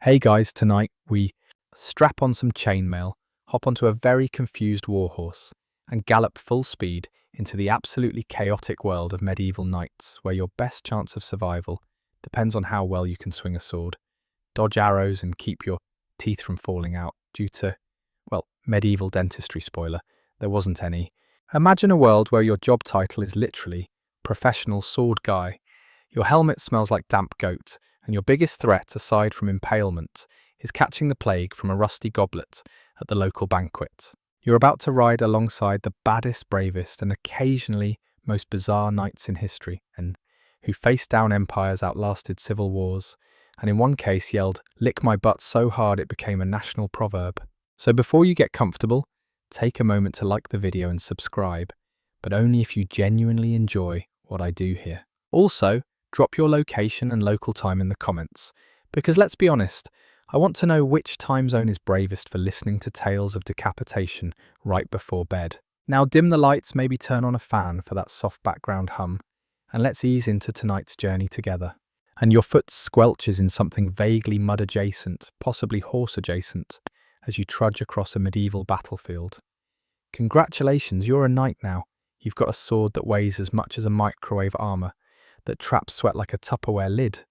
Hey guys, tonight we strap on some chainmail, hop onto a very confused warhorse, and gallop full speed into the absolutely chaotic world of medieval knights, where your best chance of survival depends on how well you can swing a sword, dodge arrows, and keep your teeth from falling out due to, well, medieval dentistry spoiler. There wasn't any. Imagine a world where your job title is literally professional sword guy. Your helmet smells like damp goat, and your biggest threat, aside from impalement, is catching the plague from a rusty goblet at the local banquet. You're about to ride alongside the baddest, bravest, and occasionally most bizarre knights in history, and who faced down empires, outlasted civil wars, and in one case yelled, "Lick my butt" so hard it became a national proverb. So before you get comfortable, take a moment to like the video and subscribe, but only if you genuinely enjoy what I do here. Also, drop your location and local time in the comments, because let's be honest, I want to know which time zone is bravest for listening to tales of decapitation right before bed. Now dim the lights, maybe turn on a fan for that soft background hum, and let's ease into tonight's journey together. And your foot squelches in something vaguely mud adjacent, possibly horse adjacent, as you trudge across a medieval battlefield. Congratulations, you're a knight now. You've got a sword that weighs as much as a microwave armor, that traps sweat like a Tupperware lid.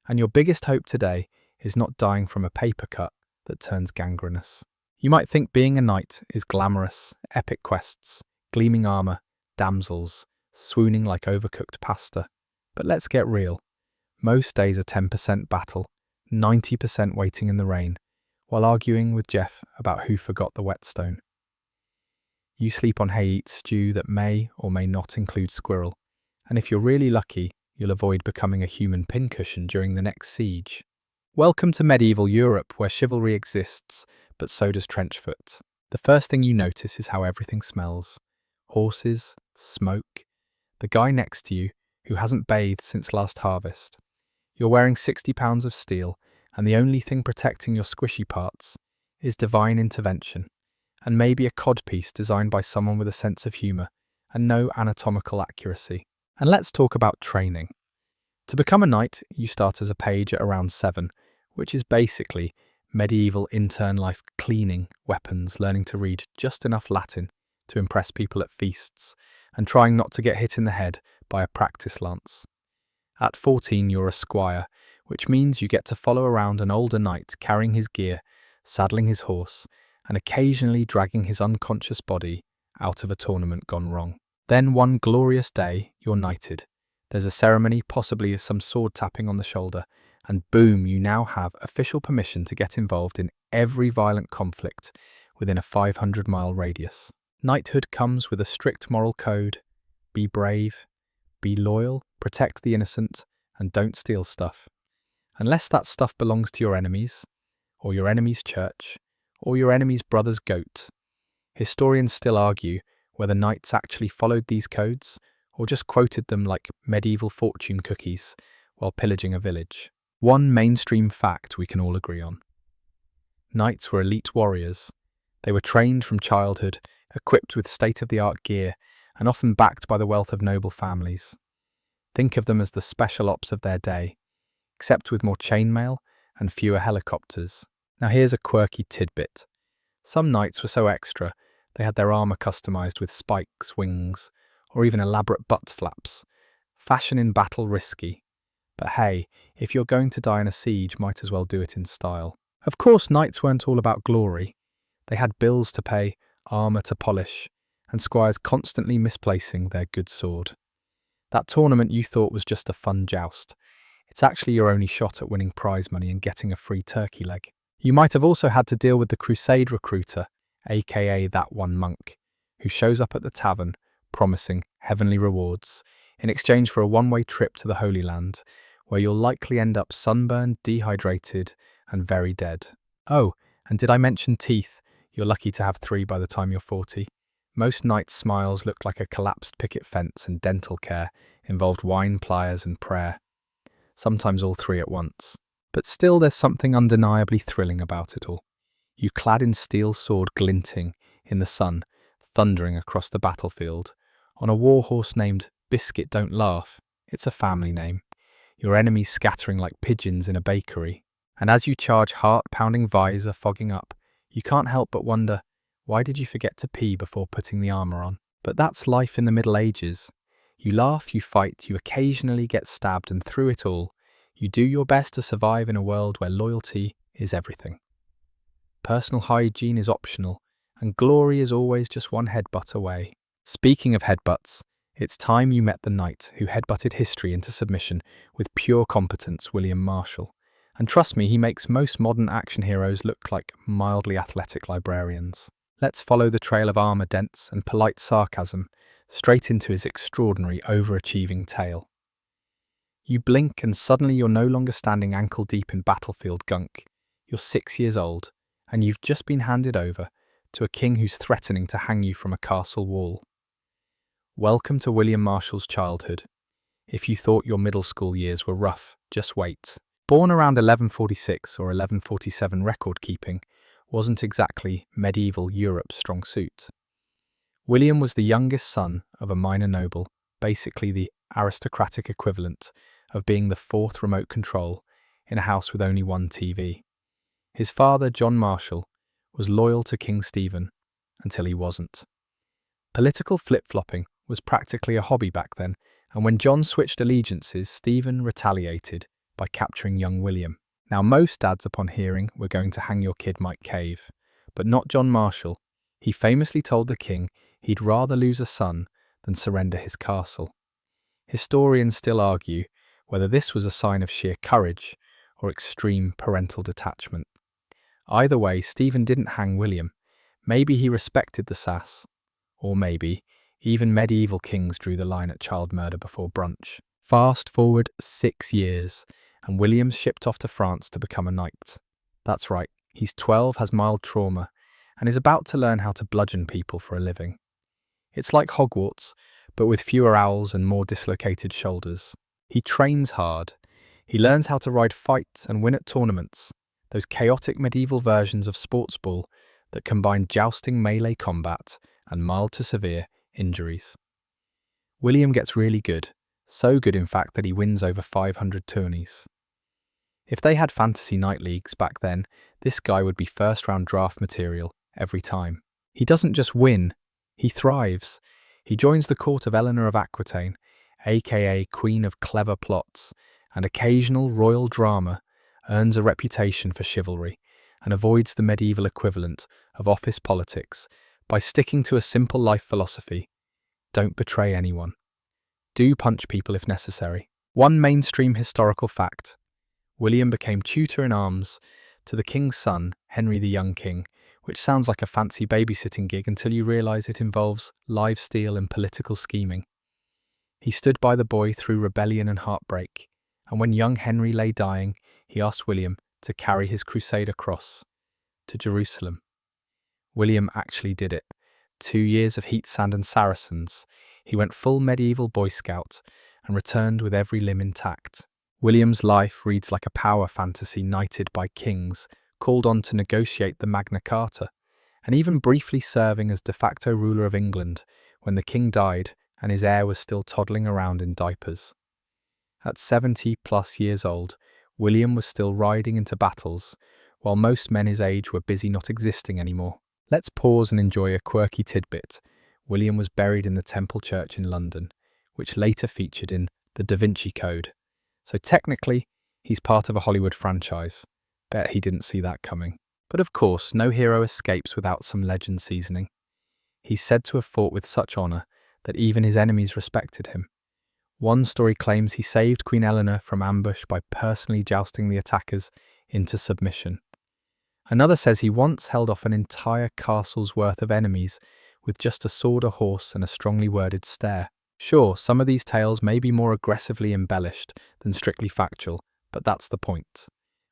And your biggest hope today is not dying from a paper cut that turns gangrenous. You might think being a knight is glamorous, epic quests, gleaming armor, damsels, swooning like overcooked pasta. But let's get real. Most days are 10% battle, 90% waiting in the rain, while arguing with Jeff about who forgot the whetstone. You sleep on hay-eat stew that may or may not include squirrel, and if you're really lucky, you'll avoid becoming a human pincushion during the next siege. Welcome to medieval Europe, where chivalry exists, but so does trenchfoot. The first thing you notice is how everything smells. Horses, smoke, the guy next to you who hasn't bathed since last harvest. You're wearing 60 pounds of steel, and the only thing protecting your squishy parts is divine intervention, and maybe a codpiece designed by someone with a sense of humour and no anatomical accuracy. And let's talk about training. To become a knight, you start as a page at around 7, which is basically medieval intern life cleaning weapons, learning to read just enough Latin to impress people at feasts, and trying not to get hit in the head by a practice lance. At 14, you're a squire, which means you get to follow around an older knight carrying his gear, saddling his horse, and occasionally dragging his unconscious body out of a tournament gone wrong. Then one glorious day, you're knighted. There's a ceremony, possibly some sword tapping on the shoulder, and boom, you now have official permission to get involved in every violent conflict within a 500-mile radius. Knighthood comes with a strict moral code: be brave, be loyal, protect the innocent, and don't steal stuff. Unless that stuff belongs to your enemies, or your enemy's church, or your enemy's brother's goat. Historians still argue whether knights actually followed these codes, or just quoted them like medieval fortune cookies while pillaging a village. One mainstream fact we can all agree on: knights were elite warriors. They were trained from childhood, equipped with state-of-the-art gear, and often backed by the wealth of noble families. Think of them as the special ops of their day, except with more chainmail and fewer helicopters. Now here's a quirky tidbit. Some knights were so extra, they had their armour customised with spikes, wings, or even elaborate butt flaps. Fashion in battle risky. But hey, if you're going to die in a siege, might as well do it in style. Of course, knights weren't all about glory. They had bills to pay, armour to polish, and squires constantly misplacing their good sword. That tournament you thought was just a fun joust. It's actually your only shot at winning prize money and getting a free turkey leg. You might have also had to deal with the crusade recruiter, aka that one monk, who shows up at the tavern promising heavenly rewards in exchange for a one-way trip to the Holy Land, where you'll likely end up sunburned, dehydrated, and very dead. Oh, and did I mention teeth? You're lucky to have 3 by the time you're 40. Most knights' smiles look like a collapsed picket fence, and dental care involved wine, pliers, and prayer. Sometimes all 3 at once. But still, there's something undeniably thrilling about it all. You clad in steel sword glinting in the sun, thundering across the battlefield, on a warhorse named Biscuit Don't Laugh. It's a family name. Your enemies scattering like pigeons in a bakery. And as you charge heart-pounding visor fogging up, you can't help but wonder, why did you forget to pee before putting the armor on? But that's life in the Middle Ages. You laugh, you fight, you occasionally get stabbed, and through it all, you do your best to survive in a world where loyalty is everything. Personal hygiene is optional, and glory is always just one headbutt away. Speaking of headbutts, it's time you met the knight who headbutted history into submission with pure competence, William Marshall. And trust me, he makes most modern action heroes look like mildly athletic librarians. Let's follow the trail of armor dents and polite sarcasm straight into his extraordinary overachieving tale. You blink and suddenly you're no longer standing ankle deep in battlefield gunk. You're 6 years old, and you've just been handed over to a king who's threatening to hang you from a castle wall. Welcome to William Marshall's childhood. If you thought your middle school years were rough, just wait. Born around 1146 or 1147, record keeping wasn't exactly medieval Europe's strong suit. William was the youngest son of a minor noble, basically the aristocratic equivalent of being the fourth remote control in a house with only one TV. His father, John Marshall, was loyal to King Stephen until he wasn't. Political flip-flopping was practically a hobby back then, and when John switched allegiances, Stephen retaliated by capturing young William. Now, most dads upon hearing we're going to hang your kid might cave, but not John Marshall. He famously told the king he'd rather lose a son than surrender his castle. Historians still argue whether this was a sign of sheer courage or extreme parental detachment. Either way, Stephen didn't hang William. Maybe he respected the sass, or maybe even medieval kings drew the line at child murder before brunch. Fast forward 6 years, and William's shipped off to France to become a knight. That's right, he's 12, has mild trauma, and is about to learn how to bludgeon people for a living. It's like Hogwarts, but with fewer owls and more dislocated shoulders. He trains hard. He learns how to ride fights and win at tournaments, those chaotic medieval versions of sports ball that combine jousting melee combat and mild to severe injuries. William gets really good, so good in fact that he wins over 500 tourneys. If they had fantasy night leagues back then, this guy would be first-round draft material every time. He doesn't just win, he thrives. He joins the court of Eleanor of Aquitaine, aka Queen of Clever Plots, and occasional royal drama, earns a reputation for chivalry, and avoids the medieval equivalent of office politics by sticking to a simple life philosophy: don't betray anyone. Do punch people if necessary. One mainstream historical fact: William became tutor-in-arms to the king's son, Henry the Young King, which sounds like a fancy babysitting gig until you realise it involves live steel and political scheming. He stood by the boy through rebellion and heartbreak, and when young Henry lay dying, he asked William to carry his crusader cross to Jerusalem. William actually did it. 2 years of heat, sand and Saracens. He went full medieval Boy Scout and returned with every limb intact. William's life reads like a power fantasy, knighted by kings, called on to negotiate the Magna Carta, and even briefly serving as de facto ruler of England when the king died and his heir was still toddling around in diapers. At 70+ years old, William was still riding into battles, while most men his age were busy not existing anymore. Let's pause and enjoy a quirky tidbit. William was buried in the Temple Church in London, which later featured in the Da Vinci Code. So technically, he's part of a Hollywood franchise. Bet he didn't see that coming. But of course, no hero escapes without some legend seasoning. He's said to have fought with such honour that even his enemies respected him. One story claims he saved Queen Eleanor from ambush by personally jousting the attackers into submission. Another says he once held off an entire castle's worth of enemies with just a sword, a horse, and a strongly worded stare. Sure, some of these tales may be more aggressively embellished than strictly factual, but that's the point.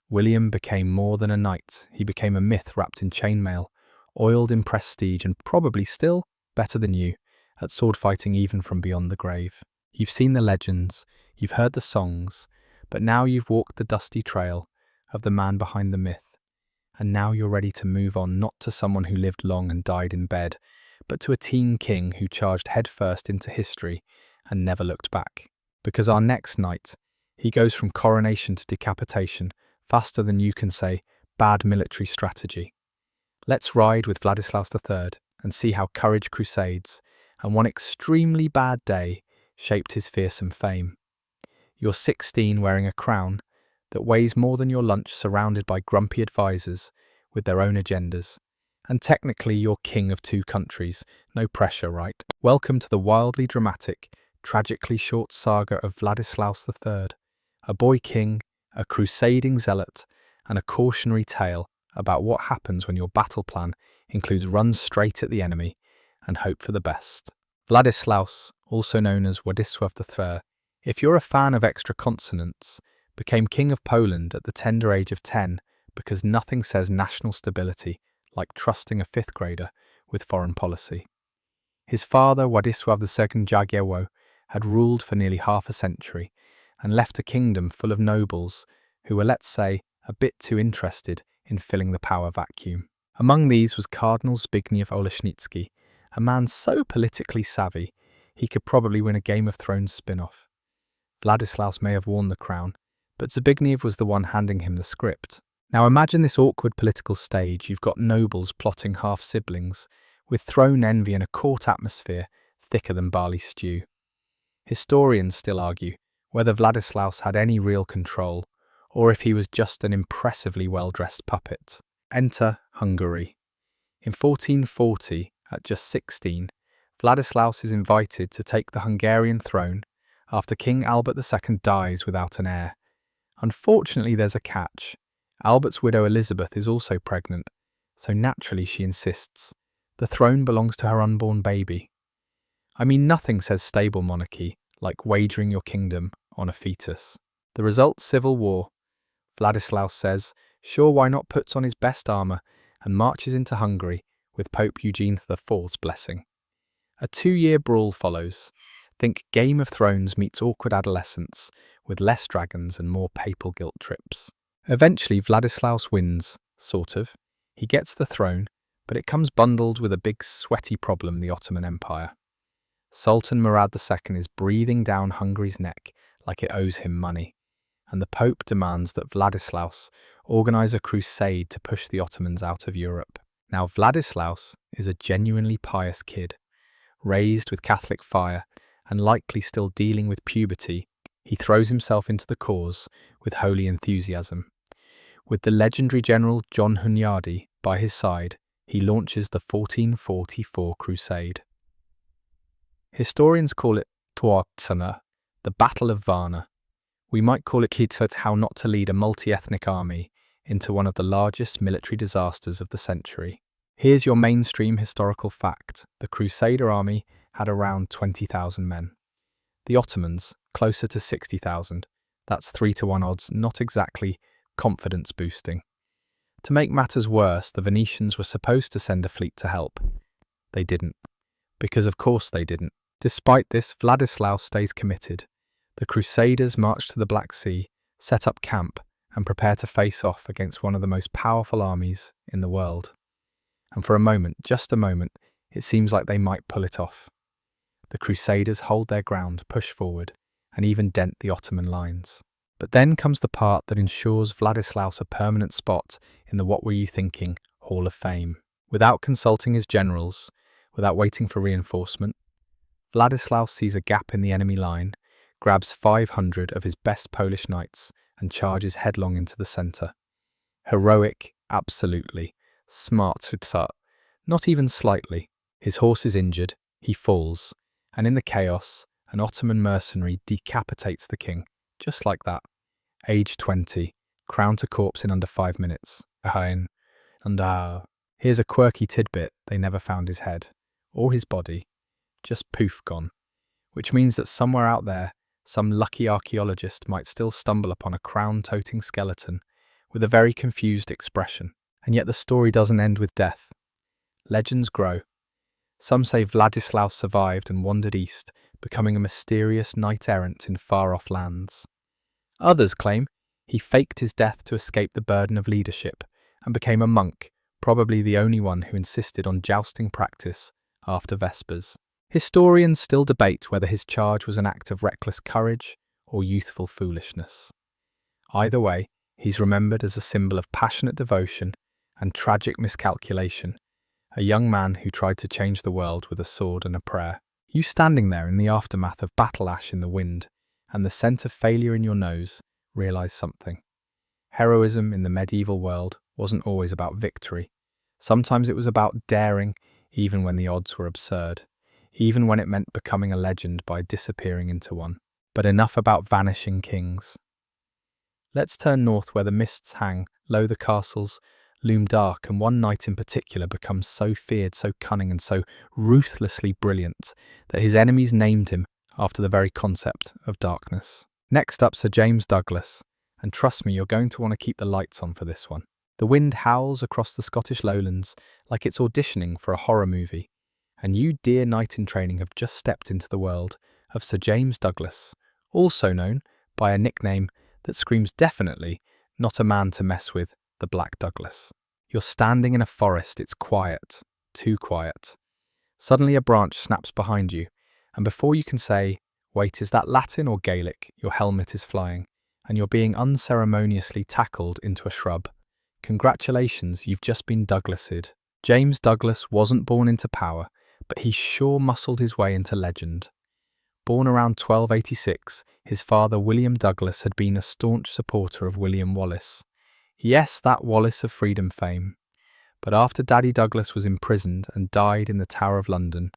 William became more than a knight. He became a myth wrapped in chainmail, oiled in prestige, and probably still better than you at sword fighting even from beyond the grave. You've seen the legends, you've heard the songs, but now you've walked the dusty trail of the man behind the myth. And now you're ready to move on, not to someone who lived long and died in bed, but to a teen king who charged headfirst into history and never looked back. Because our next knight, he goes from coronation to decapitation faster than you can say bad military strategy. Let's ride with Vladislaus III and see how courage crusades and one extremely bad day shaped his fearsome fame. You're 16 wearing a crown that weighs more than your lunch, surrounded by grumpy advisors with their own agendas. And technically you're king of two countries. No pressure, right? Welcome to the wildly dramatic, tragically short saga of Vladislaus III, a boy king, a crusading zealot, and a cautionary tale about what happens when your battle plan includes run straight at the enemy and hope for the best. Vladislaus, also known as Władysław III, if you're a fan of extra consonants, became king of Poland at the tender age of 10 because nothing says national stability like trusting a fifth grader with foreign policy. His father, Władysław II Jagiello, had ruled for nearly half a century and left a kingdom full of nobles who were, let's say, a bit too interested in filling the power vacuum. Among these was Cardinal Zbigniew Olesznicki, a man so politically savvy he could probably win a Game of Thrones spin-off. Vladislaus may have worn the crown, but Zbigniew was the one handing him the script. Now imagine this awkward political stage. You've got nobles plotting half-siblings, with throne envy and a court atmosphere thicker than barley stew. Historians still argue whether Vladislaus had any real control, or if he was just an impressively well-dressed puppet. Enter Hungary. In 1440, at just 16, Vladislaus is invited to take the Hungarian throne after King Albert II dies without an heir. Unfortunately, there's a catch. Albert's widow Elizabeth is also pregnant, so naturally she insists. The throne belongs to her unborn baby. I mean, nothing says stable monarchy like wagering your kingdom on a fetus. The result, civil war. Vladislaus says, sure, why not, puts on his best armour and marches into Hungary with Pope Eugene IV's blessing. A 2-year brawl follows. Think Game of Thrones meets awkward adolescence, with less dragons and more papal guilt trips. Eventually, Vladislaus wins, sort of. He gets the throne, but it comes bundled with a big sweaty problem: the Ottoman Empire. Sultan Murad II is breathing down Hungary's neck like it owes him money, and the Pope demands that Vladislaus organise a crusade to push the Ottomans out of Europe. Now, Vladislaus is a genuinely pious kid, raised with Catholic fire and likely still dealing with puberty. He throws himself into the cause with holy enthusiasm. With the legendary general John Hunyadi by his side, he launches the 1444 crusade. Historians call it Twartana, the Battle of Varna. We might call it Kitut, how not to lead a multi-ethnic army into one of the largest military disasters of the century. Here's your mainstream historical fact. The Crusader army had around 20,000 men. The Ottomans, closer to 60,000. That's 3-to-1 odds, not exactly confidence boosting. To make matters worse, the Venetians were supposed to send a fleet to help. They didn't. Because of course they didn't. Despite this, Vladislaus stays committed. The Crusaders march to the Black Sea, set up camp, and prepare to face off against one of the most powerful armies in the world. And for a moment, just a moment, it seems like they might pull it off. The Crusaders hold their ground, push forward, and even dent the Ottoman lines. But then comes the part that ensures Vladislaus a permanent spot in the What Were You Thinking Hall of Fame. Without consulting his generals, without waiting for reinforcement, Vladislaus sees a gap in the enemy line, grabs 500 of his best Polish knights, and charges headlong into the centre. Heroic, absolutely. Smart, not even slightly. His horse is injured, he falls, and in the chaos, an Ottoman mercenary decapitates the king, just like that. Age 20, crowned to corpse in under 5 minutes. Here's a quirky tidbit: they never found his head, or his body, just poof, gone. Which means that somewhere out there, some lucky archaeologist might still stumble upon a crown-toting skeleton with a very confused expression. And yet the story doesn't end with death. Legends grow. Some say Vladislaus survived and wandered east, becoming a mysterious knight-errant in far-off lands. Others claim he faked his death to escape the burden of leadership and became a monk, probably the only one who insisted on jousting practice after Vespers. Historians still debate whether his charge was an act of reckless courage or youthful foolishness. Either way, He's remembered as a symbol of passionate devotion and tragic miscalculation, a young man who tried to change the world with a sword and a prayer. You standing there in the aftermath of battle ash in the wind and the scent of failure in your nose realize something. Heroism in the medieval world wasn't always about victory. Sometimes it was about daring, even when the odds were absurd, even when it meant becoming a legend by disappearing into one. But enough about vanishing kings. Let's turn north where the mists hang, low the castles loom dark, and one knight in particular becomes so feared, so cunning, and so ruthlessly brilliant that his enemies named him after the very concept of darkness. Next up, Sir James Douglas, and trust me, you're going to want to keep the lights on for this one. The wind howls across the Scottish lowlands like it's auditioning for a horror movie, and you, dear knight in training, have just stepped into the world of Sir James Douglas, also known by a nickname that screams definitely not a man to mess with, the Black Douglas. You're standing in a forest, it's quiet, too quiet. Suddenly a branch snaps behind you, and before you can say, wait, is that Latin or Gaelic, your helmet is flying, and you're being unceremoniously tackled into a shrub. Congratulations, you've just been Douglased. James Douglas wasn't born into power, but he sure muscled his way into legend. Born around 1286, his father William Douglas had been a staunch supporter of William Wallace. Yes, that Wallace of freedom fame. But after Daddy Douglas was imprisoned and died in the Tower of London,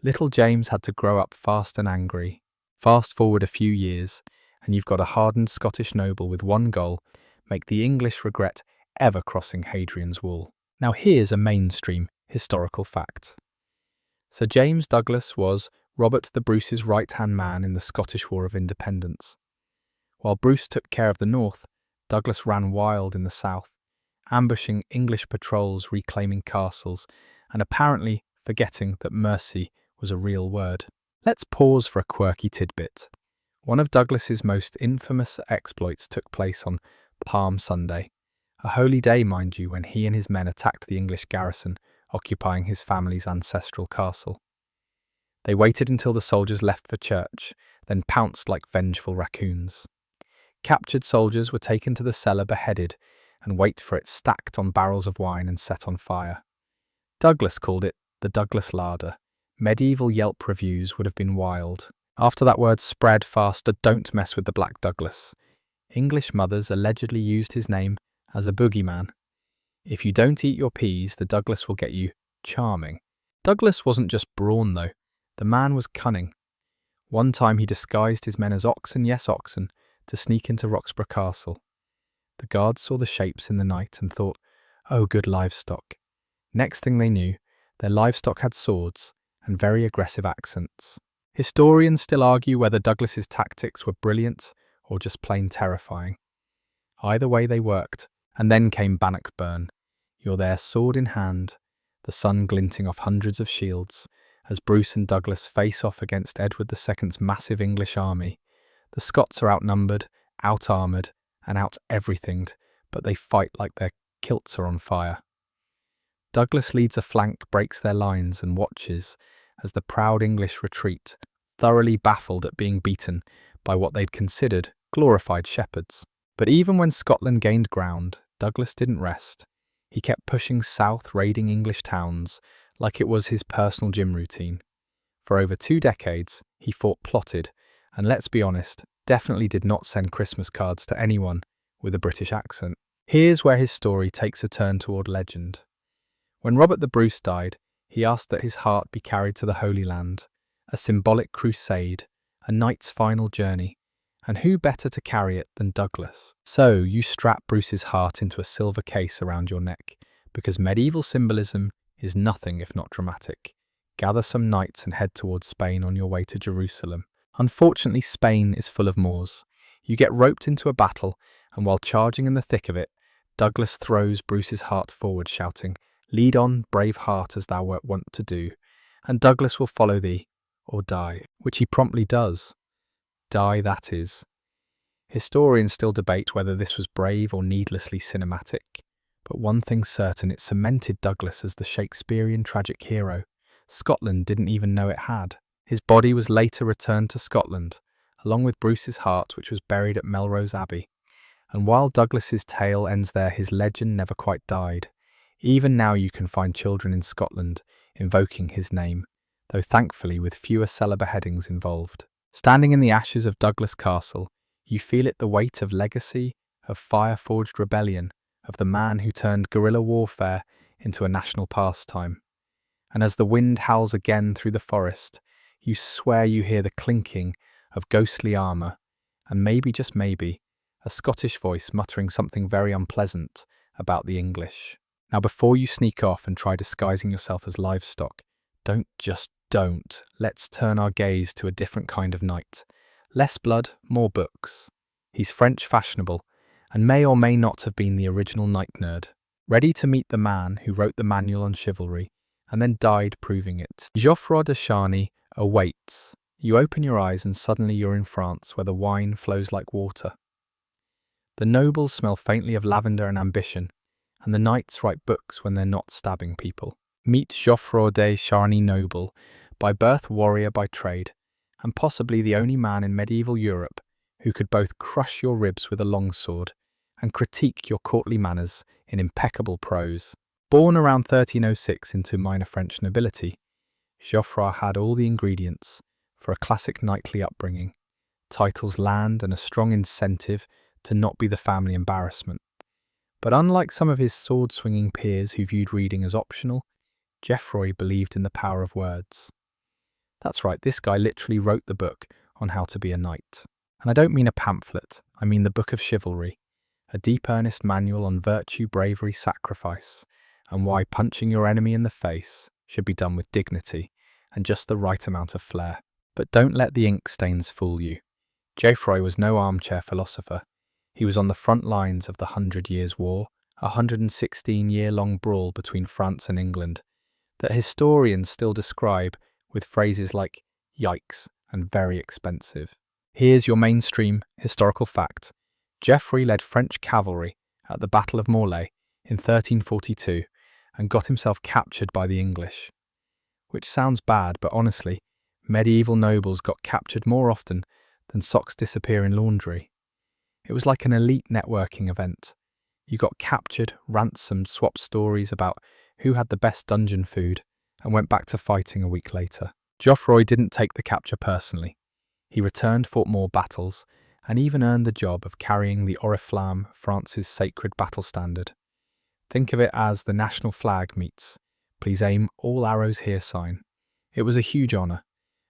little James had to grow up fast and angry. Fast forward a few years, and you've got a hardened Scottish noble with one goal: make the English regret ever crossing Hadrian's Wall. Now here's a mainstream historical fact. Sir James Douglas was Robert the Bruce's right-hand man in the Scottish War of Independence. While Bruce took care of the north, Douglas ran wild in the south, ambushing English patrols, reclaiming castles, and apparently forgetting that mercy was a real word. Let's pause for a quirky tidbit. One of Douglas's most infamous exploits took place on Palm Sunday, a holy day, mind you, when he and his men attacked the English garrison occupying his family's ancestral castle. They waited until the soldiers left for church, then pounced like vengeful raccoons. Captured soldiers were taken to the cellar, beheaded, and wait for it, stacked on barrels of wine and set on fire. Douglas called it the Douglas larder. Medieval Yelp reviews would have been wild. After that word spread faster, don't mess with the Black Douglas. English mothers allegedly used his name as a boogeyman. If you don't eat your peas, the Douglas will get you charming. Douglas wasn't just brawn, though. The man was cunning. One time he disguised his men as oxen, yes oxen, to sneak into Roxburgh Castle. The guards saw the shapes in the night and thought, oh, good livestock. Next thing they knew, their livestock had swords and very aggressive accents. Historians still argue whether Douglas's tactics were brilliant or just plain terrifying. Either way, they worked, and then came Bannockburn. You're there, sword in hand, the sun glinting off hundreds of shields, as Bruce and Douglas face off against Edward II's massive English army. The Scots are outnumbered, out-armoured, and out-everythinged, but they fight like their kilts are on fire. Douglas leads a flank, breaks their lines, and watches as the proud English retreat, thoroughly baffled at being beaten by what they'd considered glorified shepherds. But even when Scotland gained ground, Douglas didn't rest. He kept pushing south, raiding English towns like it was his personal gym routine. For over 2 decades, he fought, plotted, and let's be honest, definitely did not send Christmas cards to anyone with a British accent. Here's where his story takes a turn toward legend. When Robert the Bruce died, he asked that his heart be carried to the Holy Land, a symbolic crusade, a knight's final journey, and who better to carry it than Douglas? So you strap Bruce's heart into a silver case around your neck, because medieval symbolism is nothing if not dramatic. Gather some knights and head towards Spain on your way to Jerusalem. Unfortunately, Spain is full of Moors. You get roped into a battle, and while charging in the thick of it, Douglas throws Bruce's heart forward, shouting, "Lead on, brave heart, as thou wert wont to do, and Douglas will follow thee, or die," which he promptly does. Die, that is. Historians still debate whether this was brave or needlessly cinematic, but one thing's certain, it cemented Douglas as the Shakespearean tragic hero Scotland didn't even know it had. His body was later returned to Scotland, along with Bruce's heart, which was buried at Melrose Abbey. And while Douglas's tale ends there, his legend never quite died. Even now you can find children in Scotland invoking his name, though thankfully with fewer cellar beheadings involved. Standing in the ashes of Douglas Castle, you feel it, the weight of legacy, of fire-forged rebellion, of the man who turned guerrilla warfare into a national pastime. And as the wind howls again through the forest, you swear you hear the clinking of ghostly armour, and maybe, just maybe, a Scottish voice muttering something very unpleasant about the English. Now, before you sneak off and try disguising yourself as livestock, don't. Let's turn our gaze to a different kind of knight. Less blood, more books. He's French fashionable, and may or may not have been the original knight nerd. Ready to meet the man who wrote the manual on chivalry, and then died proving it. Geoffroy de Charny awaits. You open your eyes and suddenly you're in France, where the wine flows like water. The nobles smell faintly of lavender and ambition, and the knights write books when they're not stabbing people. Meet Geoffroy de Charny, noble, by birth warrior by trade, and possibly the only man in medieval Europe who could both crush your ribs with a longsword and critique your courtly manners in impeccable prose. Born around 1306 into minor French nobility, Geoffroy had all the ingredients for a classic knightly upbringing: titles, land, and a strong incentive to not be the family embarrassment. But unlike some of his sword-swinging peers who viewed reading as optional, Geoffroy believed in the power of words. That's right, this guy literally wrote the book on how to be a knight. And I don't mean a pamphlet, I mean the Book of Chivalry, a deep, earnest manual on virtue, bravery, sacrifice, and why punching your enemy in the face should be done with dignity and just the right amount of flair. But don't let the ink stains fool you. Geoffroy was no armchair philosopher. He was on the front lines of the 100 Years' War, a 116-year-long brawl between France and England, that historians still describe with phrases like "yikes" and "very expensive." Here's your mainstream historical fact. Geoffroy led French cavalry at the Battle of Morlaix in 1342 and got himself captured by the English. Which sounds bad, but honestly, medieval nobles got captured more often than socks disappear in laundry. It was like an elite networking event. You got captured, ransomed, swapped stories about who had the best dungeon food, and went back to fighting a week later. Geoffroy didn't take the capture personally. He returned, fought more battles, and even earned the job of carrying the oriflamme, France's sacred battle standard. Think of it as the national flag meets "Please aim all arrows here" sign. It was a huge honour,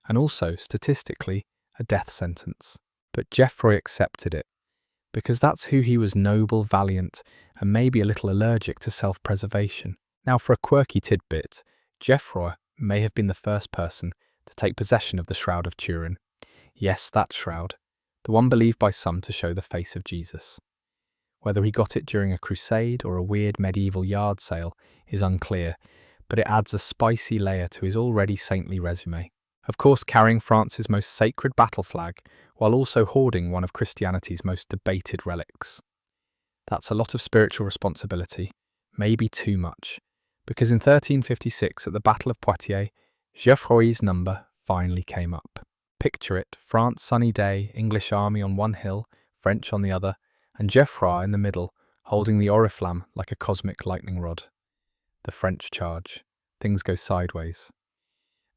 and also, statistically, a death sentence. But Geoffroy accepted it, because that's who he was: noble, valiant, and maybe a little allergic to self-preservation. Now, for a quirky tidbit, Geoffroy may have been the first person to take possession of the Shroud of Turin. Yes, that shroud, the one believed by some to show the face of Jesus. Whether he got it during a crusade or a weird medieval yard sale is unclear, but it adds a spicy layer to his already saintly resume. Of course, carrying France's most sacred battle flag, while also hoarding one of Christianity's most debated relics. That's a lot of spiritual responsibility, maybe too much, because in 1356 at the Battle of Poitiers, Geoffroy's number finally came up. Picture it: France, sunny day, English army on one hill, French on the other, and Geoffroy in the middle, holding the oriflamme like a cosmic lightning rod. The French charge. Things go sideways.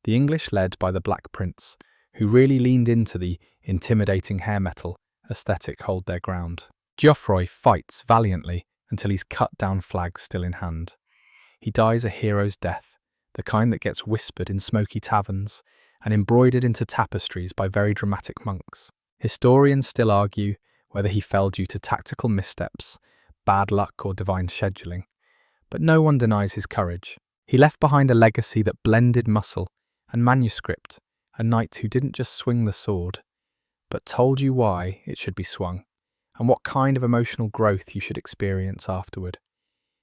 The English, led by the Black Prince, who really leaned into the intimidating hair metal aesthetic, hold their ground. Geoffroy fights valiantly until he's cut down, flag still in hand. He dies a hero's death, the kind that gets whispered in smoky taverns and embroidered into tapestries by very dramatic monks. Historians still argue whether he fell due to tactical missteps, bad luck, or divine scheduling, but no one denies his courage. He left behind a legacy that blended muscle and manuscript, a knight who didn't just swing the sword, but told you why it should be swung, and what kind of emotional growth you should experience afterward.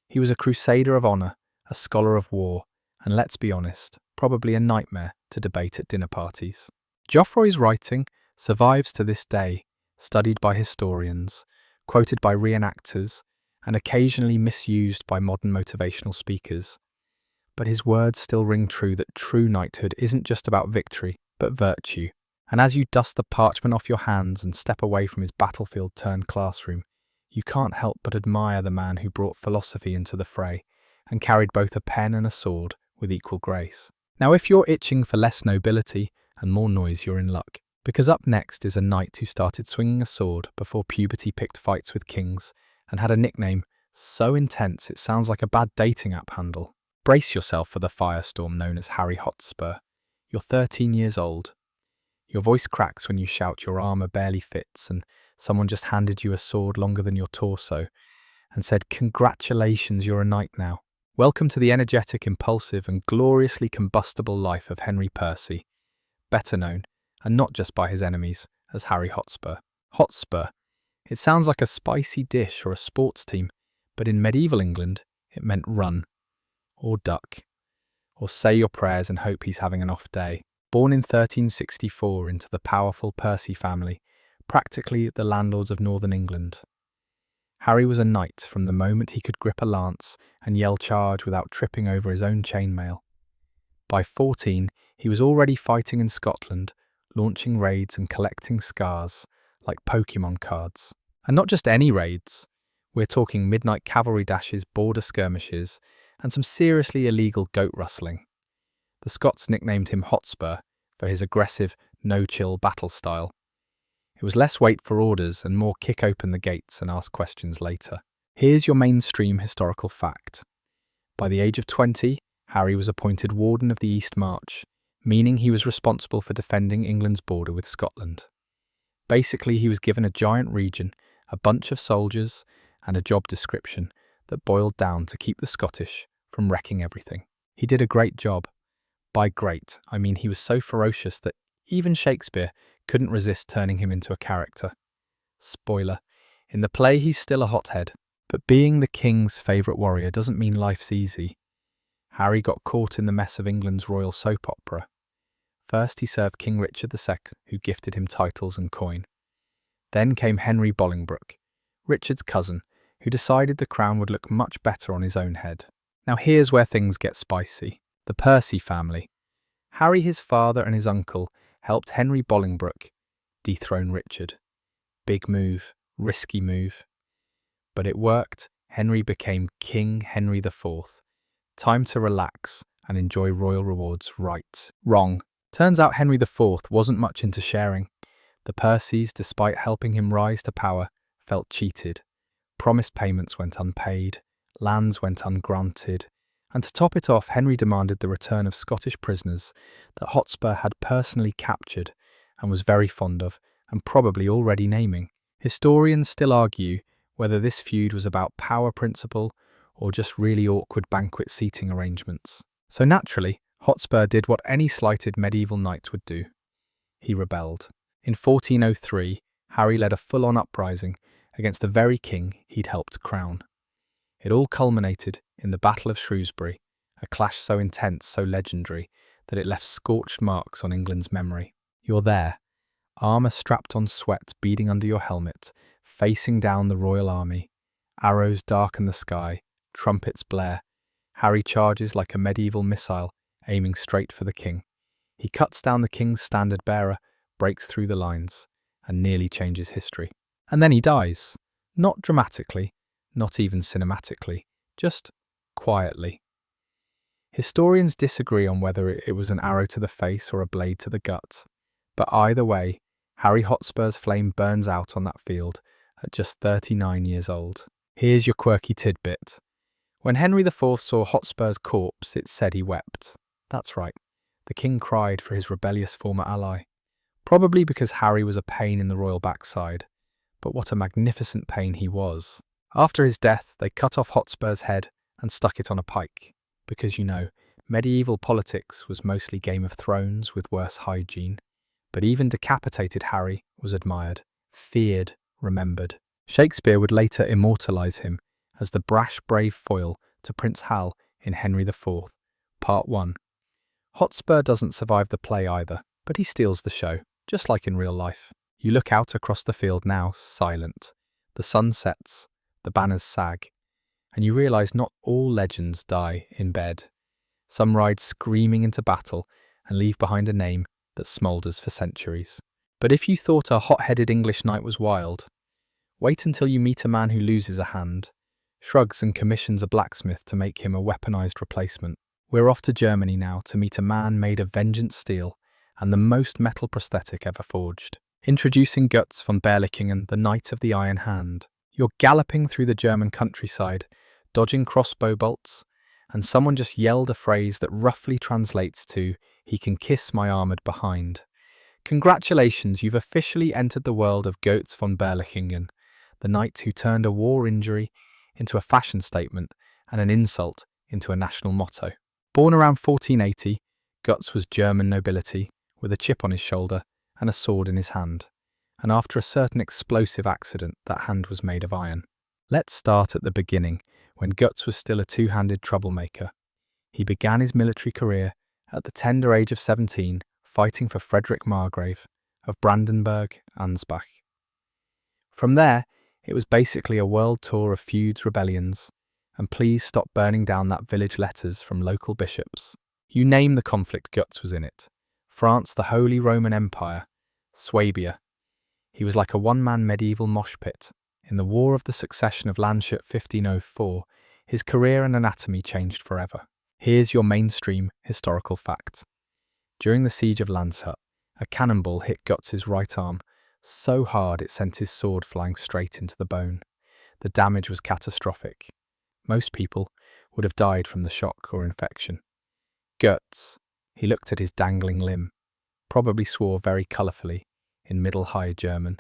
He was a crusader of honour, a scholar of war, and let's be honest, probably a nightmare to debate at dinner parties. Geoffroy's writing survives to this day, studied by historians, quoted by reenactors, and occasionally misused by modern motivational speakers. But his words still ring true, that true knighthood isn't just about victory, but virtue. And as you dust the parchment off your hands and step away from his battlefield-turned classroom, You can't help but admire the man who brought philosophy into the fray and carried both a pen and a sword with equal grace. Now, if you're itching for less nobility and more noise, you're in luck. Because up next is a knight who started swinging a sword before puberty picked fights with kings and had a nickname so intense it sounds like a bad dating app handle. Brace yourself for the firestorm known as Harry Hotspur. You're 13 years old. Your voice cracks when you shout your armour barely fits and someone just handed you a sword longer than your torso and said, "Congratulations, you're a knight now." Welcome to the energetic, impulsive and gloriously combustible life of Henry Percy, better known, and not just by his enemies, as Harry Hotspur. Hotspur. It sounds like a spicy dish or a sports team, but in medieval England, it meant run, or duck, or say your prayers and hope he's having an off day. Born in 1364 into the powerful Percy family, practically the landlords of northern England, Harry was a knight from the moment he could grip a lance and yell charge without tripping over his own chainmail. By 14, he was already fighting in Scotland, launching raids and collecting scars like Pokemon cards. And not just any raids. We're talking midnight cavalry dashes, border skirmishes, and some seriously illegal goat rustling. The Scots nicknamed him Hotspur for his aggressive, no-chill battle style. It was less wait for orders and more kick open the gates and ask questions later. Here's your mainstream historical fact. By the age of 20, Harry was appointed Warden of the East March, meaning he was responsible for defending England's border with Scotland. Basically, he was given a giant region, a bunch of soldiers, and a job description that boiled down to keep the Scottish from wrecking everything. He did a great job. By great, I mean he was so ferocious that even Shakespeare couldn't resist turning him into a character. Spoiler, in the play he's still a hothead. But being the king's favourite warrior doesn't mean life's easy. Harry got caught in the mess of England's royal soap opera. First he served King Richard II, who gifted him titles and coin. Then came Henry Bolingbroke, Richard's cousin, who decided the crown would look much better on his own head. Now here's where things get spicy. The Percy family. Harry, his father and his uncle helped Henry Bolingbroke dethrone Richard. Big move, risky move. But it worked. Henry became King Henry IV. Time to relax and enjoy royal rewards. Right. Wrong. Turns out Henry IV wasn't much into sharing. The Percys, despite helping him rise to power, felt cheated. Promised payments went unpaid, lands went ungranted, and to top it off, Henry demanded the return of Scottish prisoners that Hotspur had personally captured and was very fond of, and probably already naming. Historians still argue whether this feud was about power principle or just really awkward banquet seating arrangements. So naturally, Hotspur did what any slighted medieval knight would do. He rebelled. In 1403, Harry led a full-on uprising against the very king he'd helped crown. It all culminated in the Battle of Shrewsbury, a clash so intense, so legendary, that it left scorched marks on England's memory. You're there, armour strapped on sweat beading under your helmet, facing down the royal army. Arrows darken the sky, trumpets blare. Harry charges like a medieval missile, aiming straight for the king. He cuts down the king's standard bearer, breaks through the lines, and nearly changes history. And then he dies. Not dramatically, not even cinematically, just quietly. Historians disagree on whether it was an arrow to the face or a blade to the gut, but either way, Harry Hotspur's flame burns out on that field at just 39 years old. Here's your quirky tidbit. When Henry IV saw Hotspur's corpse, it said he wept. That's right, the king cried for his rebellious former ally. Probably because Harry was a pain in the royal backside, but what a magnificent pain he was. After his death, they cut off Hotspur's head and stuck it on a pike, because medieval politics was mostly Game of Thrones with worse hygiene. But even decapitated Harry was admired, feared, remembered. Shakespeare would later immortalise him as the brash, brave foil to Prince Hal in Henry IV, Part 1. Hotspur doesn't survive the play either, but he steals the show, just like in real life. You look out across the field now, silent. The sun sets, the banners sag, and you realise not all legends die in bed. Some ride screaming into battle and leave behind a name that smoulders for centuries. But if you thought a hot-headed English knight was wild, Wait until you meet a man who loses a hand, shrugs and commissions a blacksmith to make him a weaponized replacement. We're off to Germany now to meet a man made of vengeance steel and the most metal prosthetic ever forged. Introducing Götz von Berlichingen, the Knight of the Iron Hand. You're galloping through the German countryside, dodging crossbow bolts, and someone just yelled a phrase that roughly translates to, "He can kiss my armoured behind." Congratulations, you've officially entered the world of Götz von Berlichingen, the knight who turned a war injury into a fashion statement and an insult into a national motto. Born around 1480, Götz was German nobility, with a chip on his shoulder and a sword in his hand, and after a certain explosive accident, that hand was made of iron. Let's start at the beginning, when Götz was still a two-handed troublemaker. He began his military career at the tender age of 17, fighting for Frederick Margrave of Brandenburg-Ansbach. From there, it was basically a world tour of feuds, rebellions, and please stop burning down that village letters from local bishops. You name the conflict, Götz was in it. France, the Holy Roman Empire, Swabia. He was like a one-man medieval mosh pit. In the War of the Succession of Landshut 1504, his career and anatomy changed forever. Here's your mainstream historical fact. During the siege of Landshut, a cannonball hit Götz's right arm so hard it sent his sword flying straight into the bone. The damage was catastrophic. Most people would have died from the shock or infection. Götz, he looked at his dangling limb, probably swore very colourfully in Middle High German,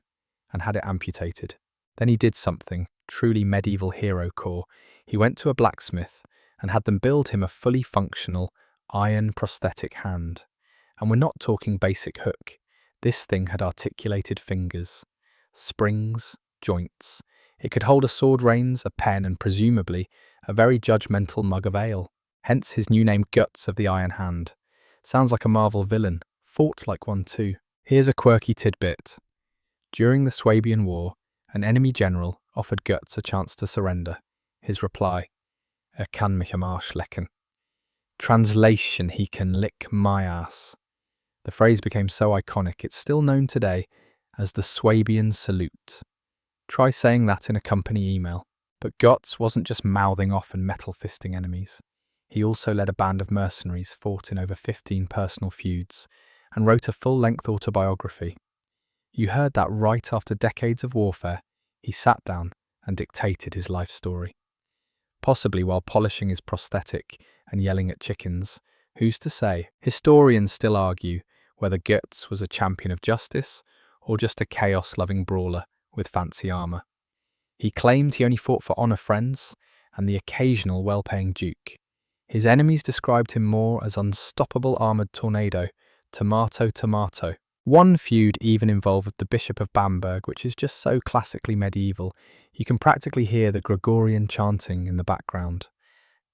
and had it amputated. Then he did something truly medieval hero core. He went to a blacksmith and had them build him a fully functional iron prosthetic hand. And we're not talking basic hook. This thing had articulated fingers, springs, joints. It could hold a sword reins, a pen, and presumably a very judgmental mug of ale. Hence his new name, Götz of the Iron Hand. Sounds like a Marvel villain. Fought like one too. Here's a quirky tidbit. During the Swabian War, an enemy general offered Götz a chance to surrender. His reply, kann mich am Arsch lecken. Translation, he can lick my ass. The phrase became so iconic it's still known today as the Swabian salute. Try saying that in a company email. But Götz wasn't just mouthing off and metal fisting enemies. He also led a band of mercenaries, fought in over 15 personal feuds, and wrote a full-length autobiography. You heard that right. After decades of warfare, he sat down and dictated his life story. Possibly while polishing his prosthetic and yelling at chickens. Who's to say? Historians still argue whether Götz was a champion of justice or just a chaos-loving brawler with fancy armour. He claimed he only fought for honour friends and the occasional well-paying duke. His enemies described him more as unstoppable armoured tornado, tomato tomato. One feud even involved the Bishop of Bamberg, which is just so classically medieval. You can practically hear the Gregorian chanting in the background.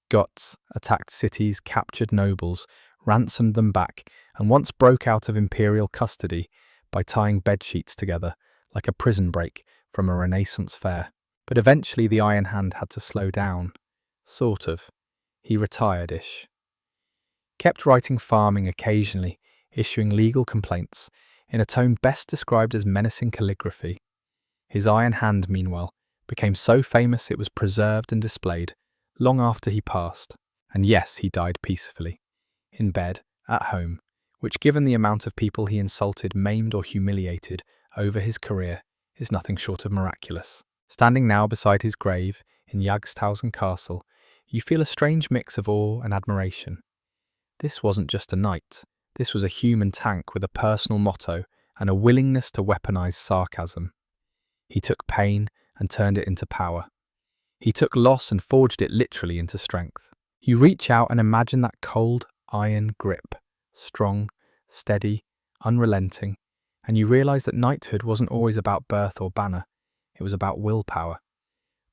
Götz attacked cities, captured nobles, ransomed them back, and once broke out of imperial custody by tying bedsheets together like a prison break from a Renaissance fair. But eventually the Iron Hand had to slow down. Sort of. He retired-ish. Kept writing farming occasionally, issuing legal complaints in a tone best described as menacing calligraphy. His Iron Hand, meanwhile, became so famous it was preserved and displayed long after he passed. And yes, he died peacefully. In bed, at home, which given the amount of people he insulted, maimed or humiliated over his career is nothing short of miraculous. Standing now beside his grave in Jagdshausen Castle, you feel a strange mix of awe and admiration. This wasn't just a knight. This was a human tank with a personal motto and a willingness to weaponize sarcasm. He took pain and turned it into power. He took loss and forged it literally into strength. You reach out and imagine that cold, iron grip, strong, steady, unrelenting, and you realize that knighthood wasn't always about birth or banner. It was about willpower.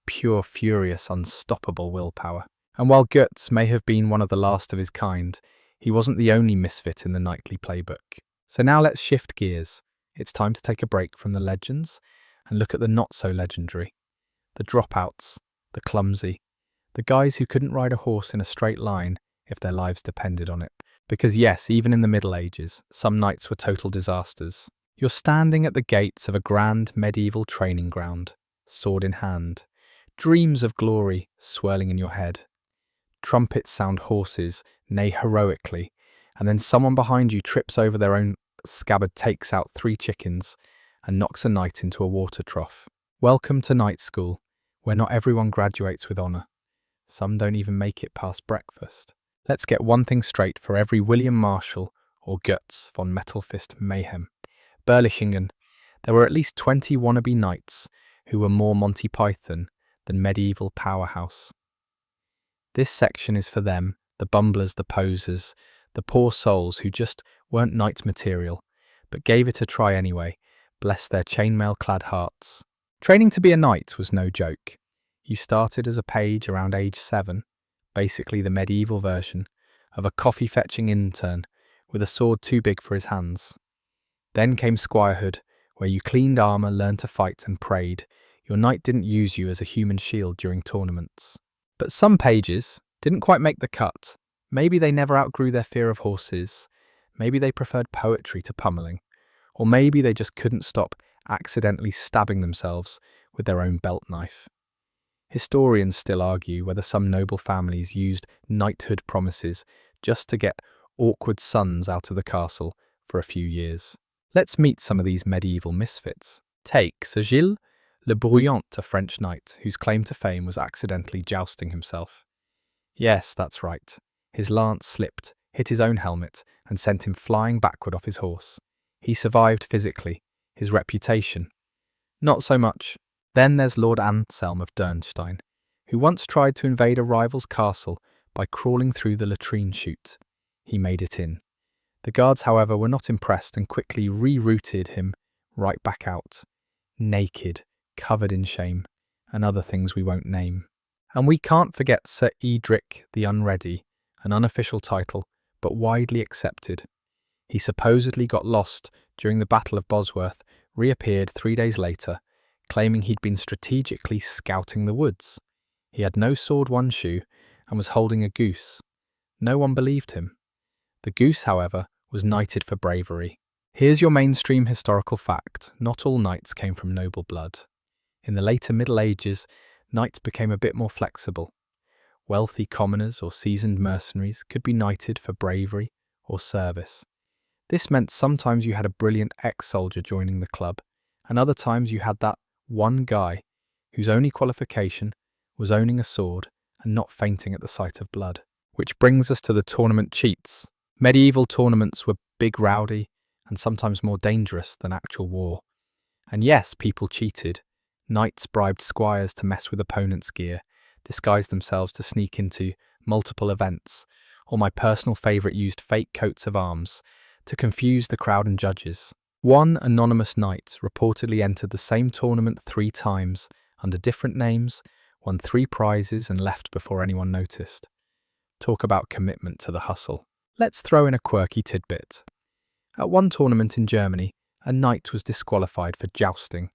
Pure, furious, unstoppable willpower. And while Götz may have been one of the last of his kind, he wasn't the only misfit in the knightly playbook. So now let's shift gears. It's time to take a break from the legends and look at the not-so-legendary. The dropouts, the clumsy, the guys who couldn't ride a horse in a straight line if their lives depended on it. Because yes, even in the Middle Ages, some knights were total disasters. You're standing at the gates of a grand medieval training ground. sword in hand, dreams of glory swirling in your head. Trumpets sound horses, neigh heroically, and then someone behind you trips over their own scabbard, takes out 3 chickens, and knocks a knight into a water trough. Welcome to night school, where not everyone graduates with honour. Some don't even make it past breakfast. Let's get one thing straight for every William Marshall or Götz von Mayhem. Berlichingen, there were at least 20 wannabe knights who were more Monty Python than medieval powerhouse. This section is for them, the bumblers, the posers, the poor souls who just weren't knight material, but gave it a try anyway, bless their chainmail-clad hearts. Training to be a knight was no joke. You started as a page around age 7, basically the medieval version of a coffee-fetching intern with a sword too big for his hands. Then came squirehood, where you cleaned armour, learned to fight and prayed. Your knight didn't use you as a human shield during tournaments. But some pages didn't quite make the cut. Maybe they never outgrew their fear of horses, maybe they preferred poetry to pummeling, or maybe they just couldn't stop accidentally stabbing themselves with their own belt knife. Historians still argue whether some noble families used knighthood promises just to get awkward sons out of the castle for a few years. Let's meet some of these medieval misfits. Take Sir Gilles Le Bruyant, a French knight whose claim to fame was accidentally jousting himself. Yes, that's right. His lance slipped, hit his own helmet, and sent him flying backward off his horse. He survived physically. His reputation, not so much. Then there's Lord Anselm of Dernstein, who once tried to invade a rival's castle by crawling through the latrine chute. He made it in. The guards, however, were not impressed and quickly rerouted him right back out, naked, covered in shame, and other things we won't name. And we can't forget Sir Edric the Unready, an unofficial title, but widely accepted. He supposedly got lost during the Battle of Bosworth, reappeared 3 days later, claiming he'd been strategically scouting the woods. He had no sword, one shoe, and was holding a goose. No one believed him. The goose, however, was knighted for bravery. Here's your mainstream historical fact: not all knights came from noble blood. In the later Middle Ages, knights became a bit more flexible. Wealthy commoners or seasoned mercenaries could be knighted for bravery or service. This meant sometimes you had a brilliant ex-soldier joining the club, and other times you had that one guy whose only qualification was owning a sword and not fainting at the sight of blood. Which brings us to the tournament cheats. Medieval tournaments were big, rowdy, and sometimes more dangerous than actual war. And yes, people cheated. Knights bribed squires to mess with opponents' gear, disguised themselves to sneak into multiple events, or my personal favourite, used fake coats of arms to confuse the crowd and judges. One anonymous knight reportedly entered the same tournament 3 times under different names, won 3 prizes and left before anyone noticed. Talk about commitment to the hustle. Let's throw in a quirky tidbit. At one tournament in Germany, a knight was disqualified for jousting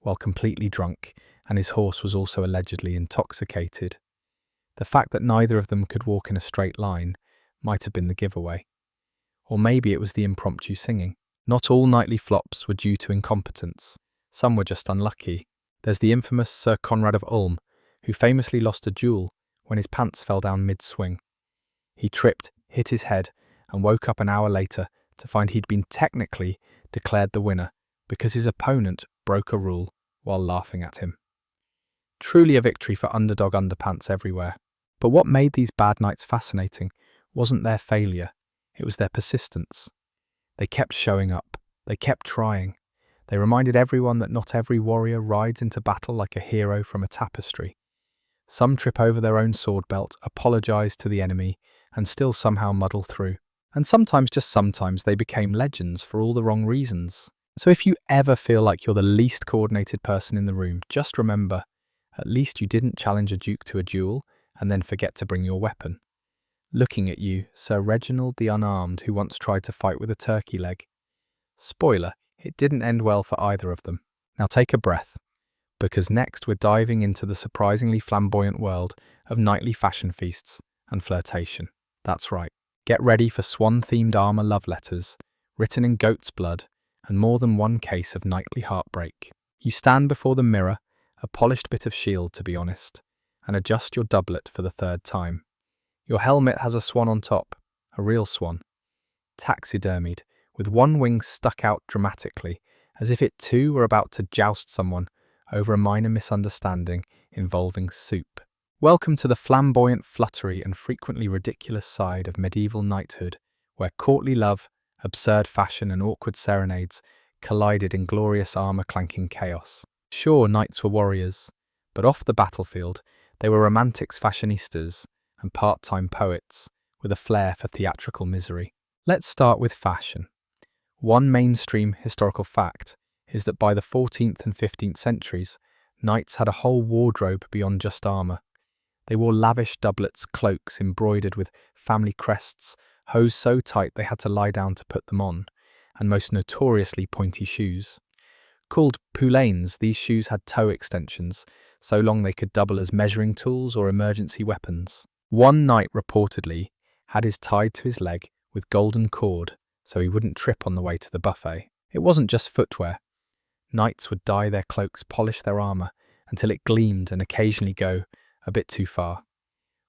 while completely drunk, and his horse was also allegedly intoxicated. The fact that neither of them could walk in a straight line might have been the giveaway. Or maybe it was the impromptu singing. Not all knightly flops were due to incompetence. Some were just unlucky. There's the infamous Sir Conrad of Ulm, who famously lost a duel when his pants fell down mid-swing. He tripped, hit his head, and woke up an hour later to find he'd been technically declared the winner because his opponent broke a rule while laughing at him. Truly a victory for underdog underpants everywhere. But what made these bad knights fascinating wasn't their failure, it was their persistence. They kept showing up, they kept trying. They reminded everyone that not every warrior rides into battle like a hero from a tapestry. Some trip over their own sword belt, apologise to the enemy, and still somehow muddle through. And sometimes, just sometimes, they became legends for all the wrong reasons. So if you ever feel like you're the least coordinated person in the room, just remember, at least you didn't challenge a duke to a duel and then forget to bring your weapon. Looking at you, Sir Reginald the Unarmed, who once tried to fight with a turkey leg. Spoiler, it didn't end well for either of them. Now take a breath, because next we're diving into the surprisingly flamboyant world of knightly fashion feasts and flirtation. That's right, get ready for swan-themed armour love letters, written in goat's blood, and more than one case of knightly heartbreak. You stand before the mirror, a polished bit of shield to be honest, and adjust your doublet for the third time. Your helmet has a swan on top, a real swan, taxidermied, with one wing stuck out dramatically, as if it too were about to joust someone over a minor misunderstanding involving soup. Welcome to the flamboyant fluttery and frequently ridiculous side of medieval knighthood, where courtly love, absurd fashion and awkward serenades collided in glorious armour-clanking chaos. Sure, knights were warriors, but off the battlefield they were romantics, fashionistas, and part-time poets with a flair for theatrical misery. Let's start with fashion. One mainstream historical fact is that by the 14th and 15th centuries, knights had a whole wardrobe beyond just armour. They wore lavish doublets, cloaks embroidered with family crests, hose so tight they had to lie down to put them on, and most notoriously pointy shoes. Called poulaines, these shoes had toe extensions, so long they could double as measuring tools or emergency weapons. One knight reportedly had his tied to his leg with golden cord so he wouldn't trip on the way to the buffet. It wasn't just footwear. Knights would dye their cloaks, polish their armour until it gleamed, and occasionally go a bit too far.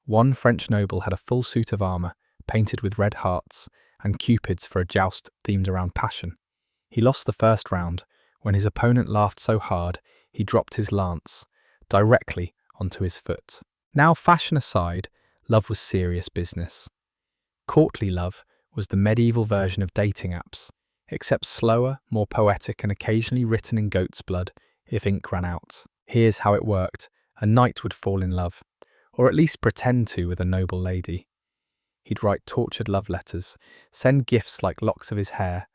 One French noble had a full suit of armour painted with red hearts and cupids for a joust themed around passion. He lost the first round when his opponent laughed so hard he dropped his lance directly onto his foot. Now, fashion aside, love was serious business. Courtly love was the medieval version of dating apps, except slower, more poetic, and occasionally written in goat's blood if ink ran out. Here's how it worked. A knight would fall in love, or at least pretend to, with a noble lady. He'd write tortured love letters, send gifts like locks of his hair,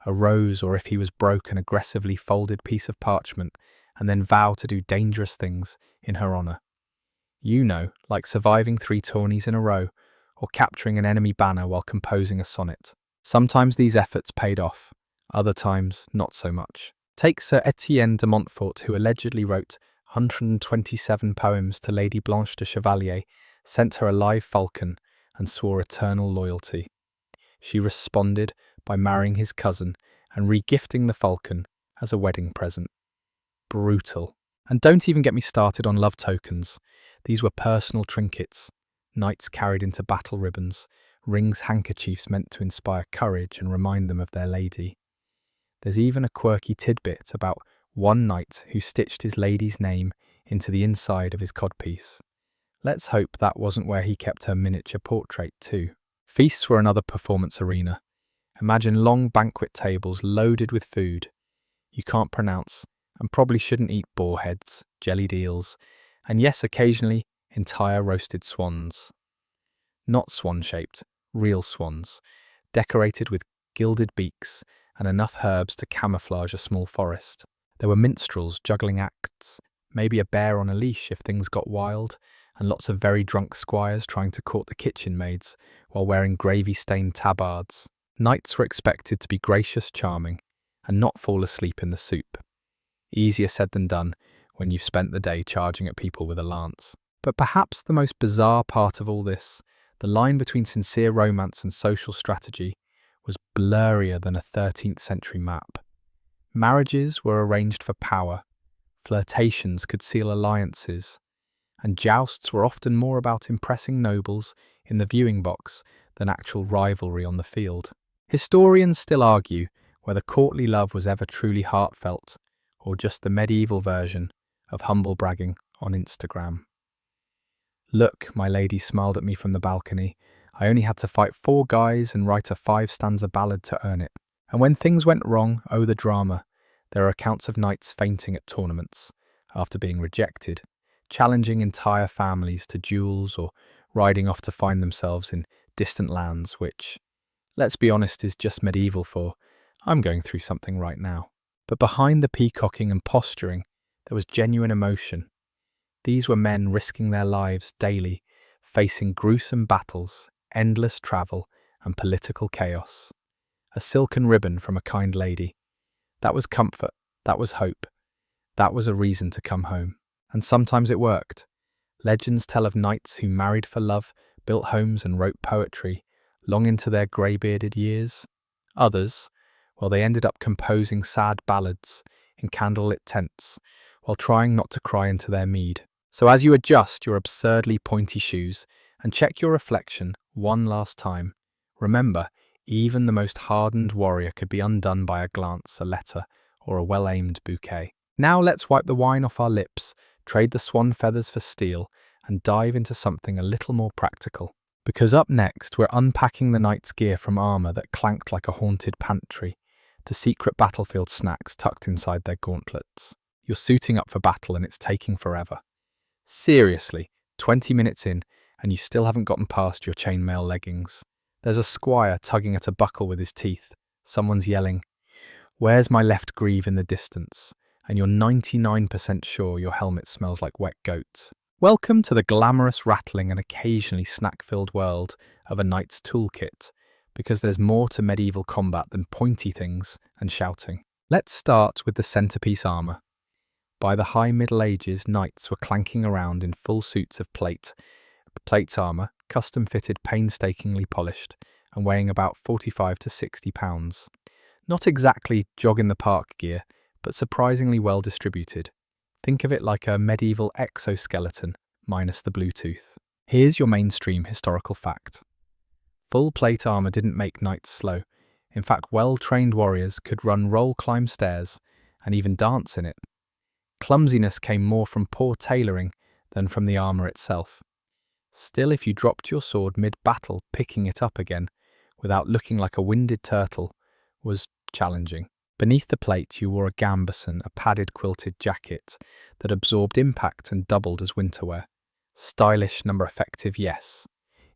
a rose, or if he was broke, an aggressively folded piece of parchment, and then vow to do dangerous things in her honour. You know, like surviving 3 tourneys in a row, or capturing an enemy banner while composing a sonnet. Sometimes these efforts paid off, other times not so much. Take Sir Etienne de Montfort, who allegedly wrote 127 poems to Lady Blanche de Chevalier, sent her a live falcon, and swore eternal loyalty. She responded by marrying his cousin and re-gifting the falcon as a wedding present. Brutal. And don't even get me started on love tokens. These were personal trinkets. Knights carried into battle ribbons, rings, handkerchiefs meant to inspire courage and remind them of their lady. There's even a quirky tidbit about one knight who stitched his lady's name into the inside of his codpiece. Let's hope that wasn't where he kept her miniature portrait too. Feasts were another performance arena. Imagine long banquet tables loaded with food you can't pronounce and probably shouldn't eat: boar heads, jellied eels, and yes, occasionally entire roasted swans. Not swan-shaped, real swans, decorated with gilded beaks and enough herbs to camouflage a small forest. There were minstrels juggling acts, maybe a bear on a leash if things got wild, and lots of very drunk squires trying to court the kitchen maids while wearing gravy-stained tabards. Knights were expected to be gracious, charming, and not fall asleep in the soup. Easier said than done when you've spent the day charging at people with a lance. But perhaps the most bizarre part of all this, the line between sincere romance and social strategy, was blurrier than a 13th century map. Marriages were arranged for power, flirtations could seal alliances, and jousts were often more about impressing nobles in the viewing box than actual rivalry on the field. Historians still argue whether courtly love was ever truly heartfelt, or just the medieval version of humble bragging on Instagram. Look, my lady smiled at me from the balcony. I only had to fight 4 guys and write a 5-stanza ballad to earn it. And when things went wrong, oh the drama. There are accounts of knights fainting at tournaments after being rejected, challenging entire families to duels, or riding off to find themselves in distant lands, which, let's be honest, is just medieval for, I'm going through something right now. But behind the peacocking and posturing, there was genuine emotion. These were men risking their lives daily, facing gruesome battles, endless travel, and political chaos. A silken ribbon from a kind lady. That was comfort, that was hope, that was a reason to come home. And sometimes it worked. Legends tell of knights who married for love, built homes and wrote poetry, long into their grey-bearded years. Others, well, they ended up composing sad ballads in candlelit tents, while trying not to cry into their mead. So as you adjust your absurdly pointy shoes and check your reflection one last time, remember, even the most hardened warrior could be undone by a glance, a letter, or a well-aimed bouquet. Now let's wipe the wine off our lips, trade the swan feathers for steel, and dive into something a little more practical. Because up next, we're unpacking the knight's gear from armour that clanked like a haunted pantry to secret battlefield snacks tucked inside their gauntlets. You're suiting up for battle and it's taking forever. Seriously, 20 minutes in and you still haven't gotten past your chainmail leggings. There's a squire tugging at a buckle with his teeth. Someone's yelling, "Where's my left greave?" in the distance, and you're 99% sure your helmet smells like wet goat. Welcome to the glamorous, rattling and occasionally snack-filled world of a knight's toolkit, because there's more to medieval combat than pointy things and shouting. Let's start with the centerpiece armor. By the high Middle Ages, knights were clanking around in full suits of plate armor, custom-fitted, painstakingly polished, and weighing about 45 to 60 pounds. Not exactly jog-in-the-park gear, but surprisingly well distributed. Think of it like a medieval exoskeleton, minus the Bluetooth. Here's your mainstream historical fact. Full plate armor didn't make knights slow. In fact, well-trained warriors could run, roll, climb stairs, and even dance in it. Clumsiness came more from poor tailoring than from the armor itself. Still, if you dropped your sword mid-battle, picking it up again, without looking like a winded turtle, was challenging. Beneath the plate, you wore a gambeson, a padded quilted jacket that absorbed impact and doubled as winter wear. Stylish, number effective, yes.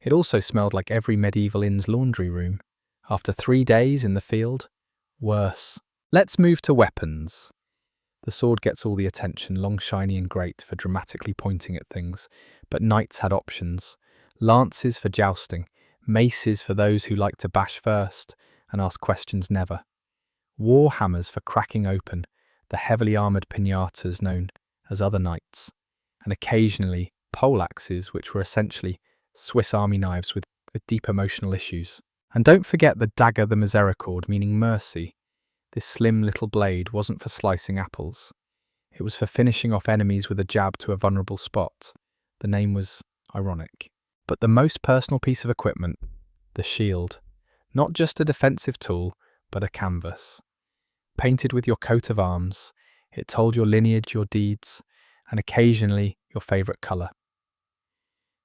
It also smelled like every medieval inn's laundry room. After 3 days in the field, worse. Let's move to weapons. The sword gets all the attention, long, shiny and great for dramatically pointing at things, but knights had options. Lances for jousting, maces for those who like to bash first and ask questions never. War hammers for cracking open the heavily armoured piñatas known as other knights, and occasionally poleaxes, which were essentially Swiss army knives with deep emotional issues. And don't forget the dagger the miséricorde, meaning mercy. This slim little blade wasn't for slicing apples. It was for finishing off enemies with a jab to a vulnerable spot. The name was ironic. But the most personal piece of equipment, the shield. Not just a defensive tool, but a canvas. Painted with your coat of arms, it told your lineage, your deeds, and occasionally your favourite colour.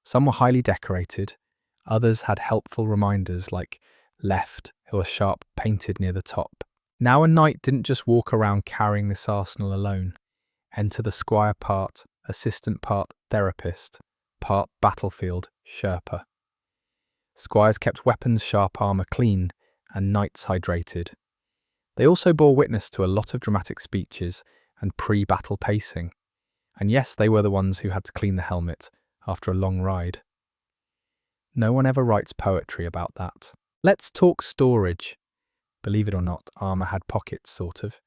Some were highly decorated, others had helpful reminders like left or sharp painted near the top. Now a knight didn't just walk around carrying this arsenal alone. Enter the squire, part assistant, part therapist, part battlefield Sherpa. Squires kept weapons, sharp armour clean, and knights hydrated. They also bore witness to a lot of dramatic speeches and pre-battle pacing. And yes, they were the ones who had to clean the helmet after a long ride. No one ever writes poetry about that. Let's talk storage. Believe it or not, armour had pockets, sort of.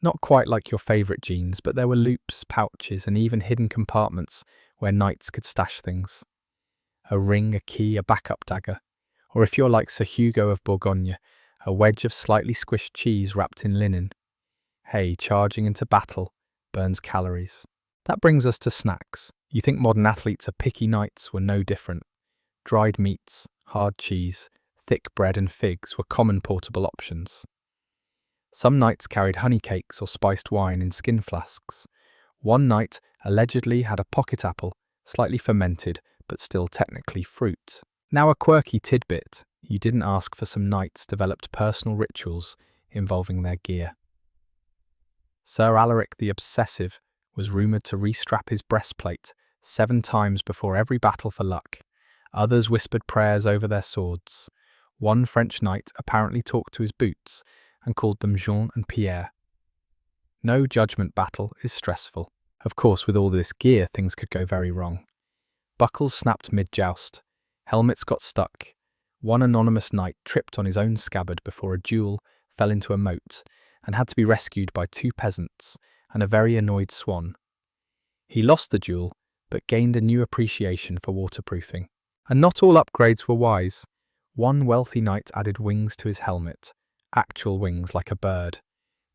Not quite like your favourite jeans, but there were loops, pouches, and even hidden compartments where knights could stash things. A ring, a key, a backup dagger. Or if you're like Sir Hugo of Bourgogne, a wedge of slightly squished cheese wrapped in linen. Hey, charging into battle burns calories. That brings us to snacks. You think modern athletes are picky, knights were no different. Dried meats, hard cheese, thick bread and figs were common portable options. Some knights carried honey cakes or spiced wine in skin flasks. One knight allegedly had a pocket apple, slightly fermented, but still technically fruit. Now a quirky tidbit, you didn't ask for. Some knights developed personal rituals involving their gear. Sir Alaric the Obsessive was rumoured to restrap his breastplate 7 times before every battle for luck. Others whispered prayers over their swords. One French knight apparently talked to his boots and called them Jean and Pierre. No judgment battle is stressful. Of course, with all this gear, things could go very wrong. Buckles snapped mid-joust. Helmets got stuck. One anonymous knight tripped on his own scabbard before a duel fell into a moat and had to be rescued by 2 peasants and a very annoyed swan. He lost the duel, but gained a new appreciation for waterproofing. And not all upgrades were wise. One wealthy knight added wings to his helmet, actual wings like a bird.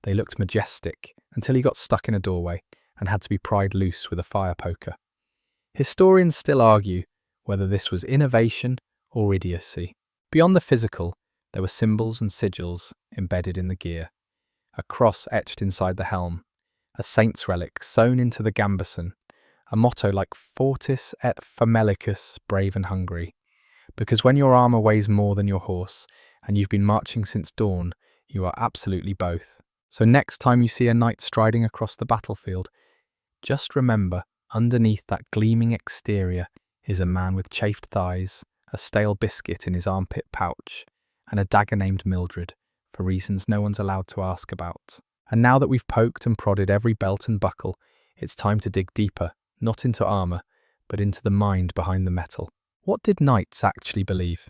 They looked majestic until he got stuck in a doorway and had to be pried loose with a fire poker. Historians still argue whether this was innovation or idiocy. Beyond the physical, there were symbols and sigils embedded in the gear. A cross etched inside the helm, a saint's relic sewn into the gambeson, a motto like Fortis et Famelicus, brave and hungry. Because when your armour weighs more than your horse, and you've been marching since dawn, you are absolutely both. So next time you see a knight striding across the battlefield, just remember, underneath that gleaming exterior is a man with chafed thighs, a stale biscuit in his armpit pouch, and a dagger named Mildred, for reasons no one's allowed to ask about. And now that we've poked and prodded every belt and buckle, it's time to dig deeper, not into armour, but into the mind behind the metal. What did knights actually believe?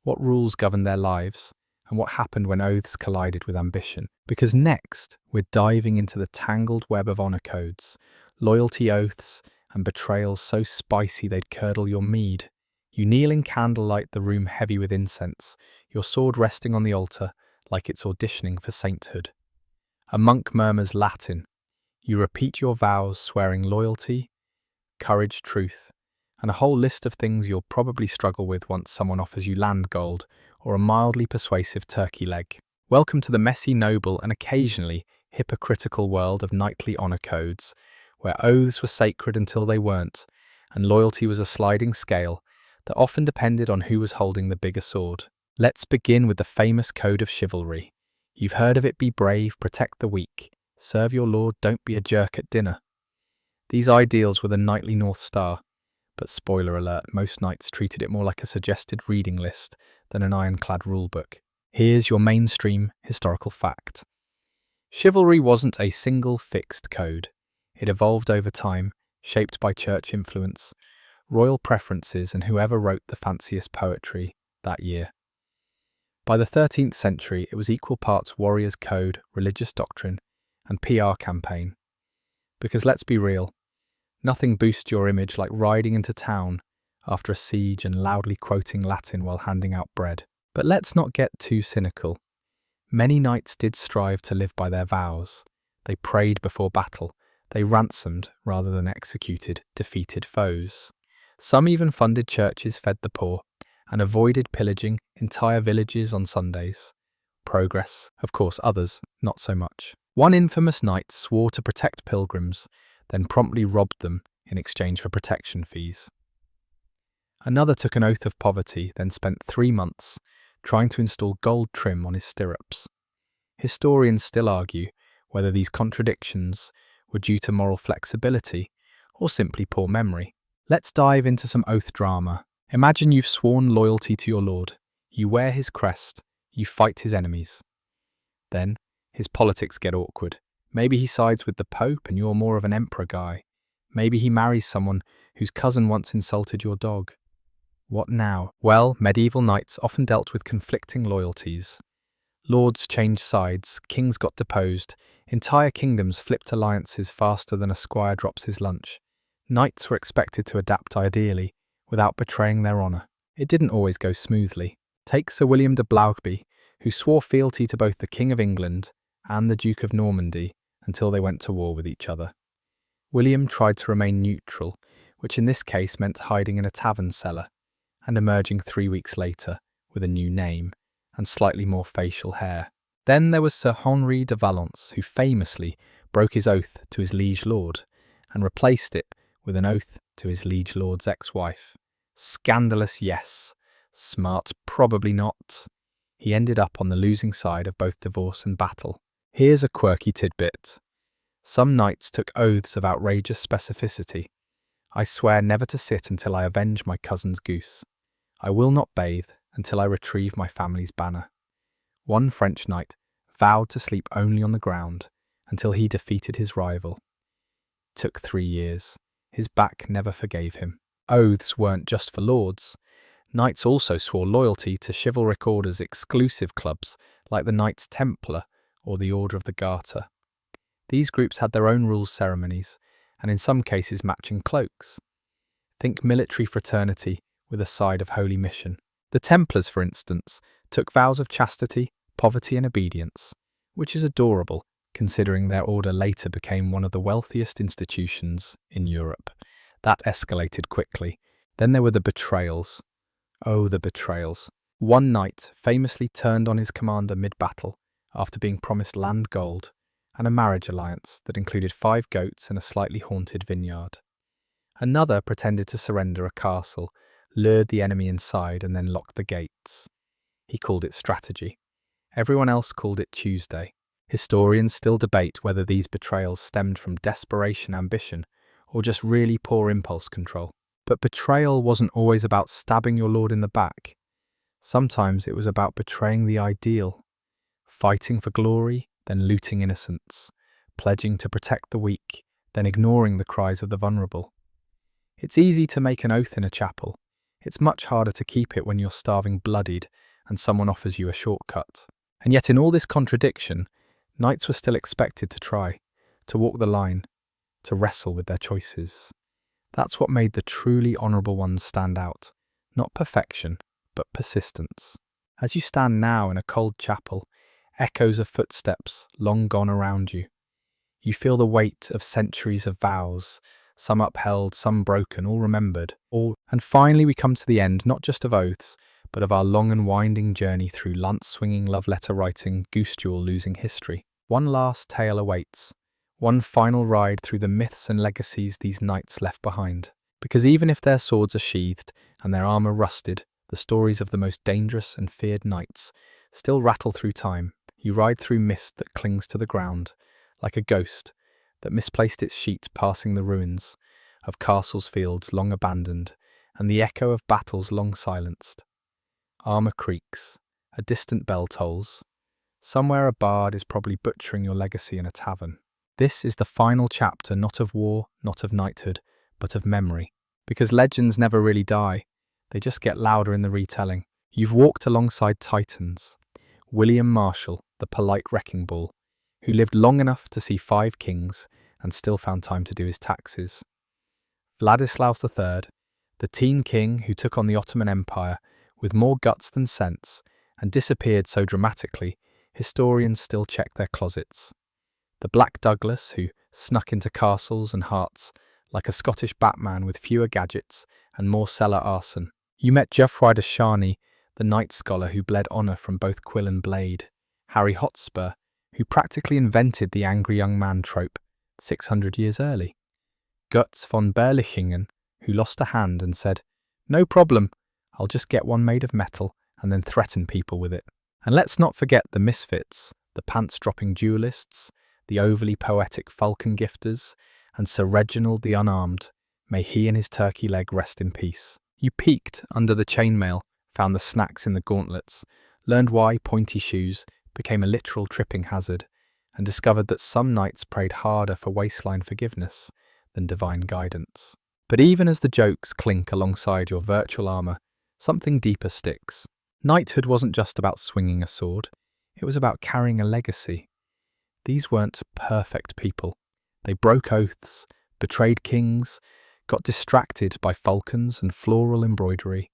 What rules governed their lives? And what happened when oaths collided with ambition? Because next, we're diving into the tangled web of honour codes, loyalty oaths, and betrayals so spicy they'd curdle your mead. You kneel in candlelight, the room heavy with incense, your sword resting on the altar like it's auditioning for sainthood. A monk murmurs Latin. You repeat your vows, swearing loyalty, courage, truth, and a whole list of things you'll probably struggle with once someone offers you land gold or a mildly persuasive turkey leg. Welcome to the messy, noble, and occasionally hypocritical world of knightly honour codes, where oaths were sacred until they weren't, and loyalty was a sliding scale that often depended on who was holding the bigger sword. Let's begin with the famous code of chivalry. You've heard of it: be brave, protect the weak, serve your lord, don't be a jerk at dinner. These ideals were the knightly North Star, but spoiler alert, most knights treated it more like a suggested reading list than an ironclad rulebook. Here's your mainstream historical fact. Chivalry wasn't a single fixed code. It evolved over time, shaped by church influence, royal preferences, and whoever wrote the fanciest poetry that year. By the 13th century, it was equal parts warrior's code, religious doctrine, and PR campaign. Because let's be real, nothing boosts your image like riding into town after a siege and loudly quoting Latin while handing out bread. But let's not get too cynical. Many knights did strive to live by their vows. They prayed before battle. They ransomed, rather than executed, defeated foes. Some even funded churches, fed the poor, and avoided pillaging entire villages on Sundays. Progress, of course, others, not so much. One infamous knight swore to protect pilgrims, then promptly robbed them in exchange for protection fees. Another took an oath of poverty, then spent 3 months trying to install gold trim on his stirrups. Historians still argue whether these contradictions were due to moral flexibility or simply poor memory. Let's dive into some oath drama. Imagine you've sworn loyalty to your lord. You wear his crest. You fight his enemies. Then, his politics get awkward. Maybe he sides with the Pope and you're more of an emperor guy. Maybe he marries someone whose cousin once insulted your dog. What now? Well, medieval knights often dealt with conflicting loyalties. Lords changed sides, kings got deposed, entire kingdoms flipped alliances faster than a squire drops his lunch. Knights were expected to adapt ideally, without betraying their honour. It didn't always go smoothly. Take Sir William de Blaubee, who swore fealty to both the King of England and the Duke of Normandy until they went to war with each other. William tried to remain neutral, which in this case meant hiding in a tavern cellar, and emerging 3 weeks later with a new name and slightly more facial hair. Then there was Sir Henri de Valence, who famously broke his oath to his liege lord and replaced it with an oath to his liege lord's ex-wife. Scandalous, yes. Smart, probably not. He ended up on the losing side of both divorce and battle. Here's a quirky tidbit. Some knights took oaths of outrageous specificity. I swear never to sit until I avenge my cousin's goose. I will not bathe until I retrieve my family's banner. One French knight vowed to sleep only on the ground until he defeated his rival. It took 3 years. His back never forgave him. Oaths weren't just for lords. Knights also swore loyalty to chivalric orders' exclusive clubs like the Knights Templar or the Order of the Garter. These groups had their own rules, ceremonies, and in some cases matching cloaks. Think military fraternity with a side of holy mission. The Templars, for instance, took vows of chastity, poverty and obedience, which is adorable, considering their order later became one of the wealthiest institutions in Europe. That escalated quickly. Then there were the betrayals. Oh, the betrayals. One knight famously turned on his commander mid-battle after being promised land gold and a marriage alliance that included 5 goats and a slightly haunted vineyard. Another pretended to surrender a castle, lured the enemy inside and then locked the gates. He called it strategy. Everyone else called it Tuesday. Historians still debate whether these betrayals stemmed from desperation ambition or just really poor impulse control. But betrayal wasn't always about stabbing your lord in the back. Sometimes it was about betraying the ideal, fighting for glory, then looting innocents, pledging to protect the weak, then ignoring the cries of the vulnerable. It's easy to make an oath in a chapel. It's much harder to keep it when you're starving bloodied and someone offers you a shortcut. And yet in all this contradiction, knights were still expected to try, to walk the line, to wrestle with their choices. That's what made the truly honourable ones stand out. Not perfection, but persistence. As you stand now in a cold chapel, echoes of footsteps long gone around you. You feel the weight of centuries of vows, some upheld, some broken, all remembered. And finally we come to the end, not just of oaths, but of our long and winding journey through lance-swinging, love-letter writing, goose-jewel losing history. One last tale awaits. One final ride through the myths and legacies these knights left behind. Because even if their swords are sheathed and their armour rusted, the stories of the most dangerous and feared knights still rattle through time. You ride through mist that clings to the ground, like a ghost that misplaced its sheet passing the ruins of castles' fields long abandoned and the echo of battles long silenced. Armour creaks, a distant bell tolls. Somewhere a bard is probably butchering your legacy in a tavern. This is the final chapter, not of war, not of knighthood, but of memory. Because legends never really die, they just get louder in the retelling. You've walked alongside titans. William Marshall, the polite wrecking ball, who lived long enough to see 5 kings and still found time to do his taxes. Vladislaus III, the teen king who took on the Ottoman Empire with more guts than sense and disappeared so dramatically, historians still check their closets. The Black Douglas, who snuck into castles and hearts like a Scottish Batman with fewer gadgets and more cellar arson. You met Geoffroy de Charny, the knight scholar who bled honour from both quill and blade. Harry Hotspur, who practically invented the angry young man trope 600 years early. Götz von Berlichingen, who lost a hand and said, "No problem, I'll just get one made of metal," and then threaten people with it. And let's not forget the misfits, the pants-dropping duelists, the overly poetic falcon gifters, and Sir Reginald the Unarmed. May he and his turkey leg rest in peace. You peeked under the chainmail, found the snacks in the gauntlets, learned why pointy shoes became a literal tripping hazard, and discovered that some knights prayed harder for waistline forgiveness than divine guidance. But even as the jokes clink alongside your virtual armour, something deeper sticks. Knighthood wasn't just about swinging a sword, it was about carrying a legacy. These weren't perfect people. They broke oaths, betrayed kings, got distracted by falcons and floral embroidery,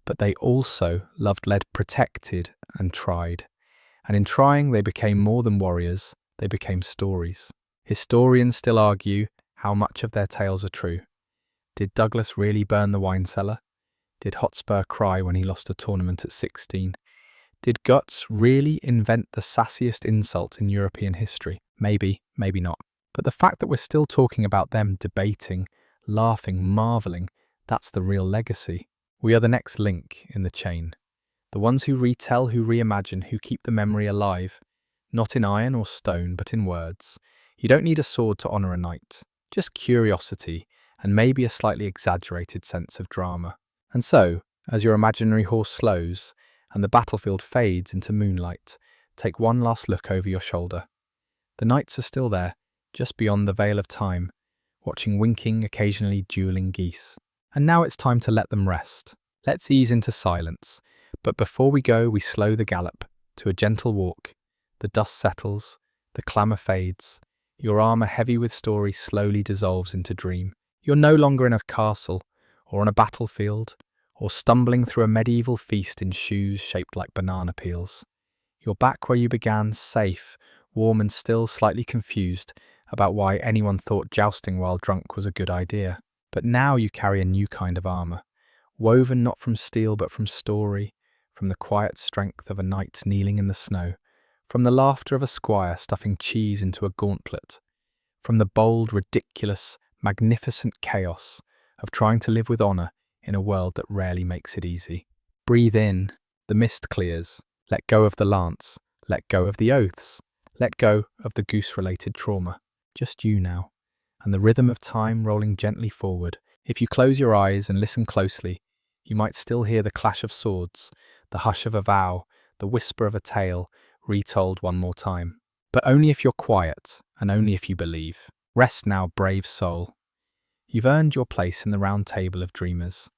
but they also loved, led, protected, and tried. And in trying, they became more than warriors, they became stories. Historians still argue how much of their tales are true. Did Douglas really burn the wine cellar? Did Hotspur cry when he lost a tournament at 16? Did Götz really invent the sassiest insult in European history? Maybe, maybe not. But the fact that we're still talking about them, debating, laughing, marvelling, that's the real legacy. We are the next link in the chain. The ones who retell, who reimagine, who keep the memory alive. Not in iron or stone, but in words. You don't need a sword to honour a knight. Just curiosity, and maybe a slightly exaggerated sense of drama. And so, as your imaginary horse slows, and the battlefield fades into moonlight, take one last look over your shoulder. The knights are still there, just beyond the veil of time, watching winking, occasionally dueling geese. And now it's time to let them rest. Let's ease into silence, but before we go, we slow the gallop to a gentle walk. The dust settles, the clamour fades, your armour heavy with story slowly dissolves into dream. You're no longer in a castle, or on a battlefield, or stumbling through a medieval feast in shoes shaped like banana peels. You're back where you began, safe, warm and still slightly confused about why anyone thought jousting while drunk was a good idea. But now you carry a new kind of armour, woven not from steel but from story, from the quiet strength of a knight kneeling in the snow, from the laughter of a squire stuffing cheese into a gauntlet, from the bold, ridiculous, magnificent chaos of trying to live with honour in a world that rarely makes it easy. Breathe in, the mist clears, let go of the lance, let go of the oaths, let go of the goose-related trauma. Just you now, and the rhythm of time rolling gently forward. If you close your eyes and listen closely, you might still hear the clash of swords, the hush of a vow, the whisper of a tale, retold one more time. But only if you're quiet, and only if you believe. Rest now, brave soul. You've earned your place in the round table of dreamers.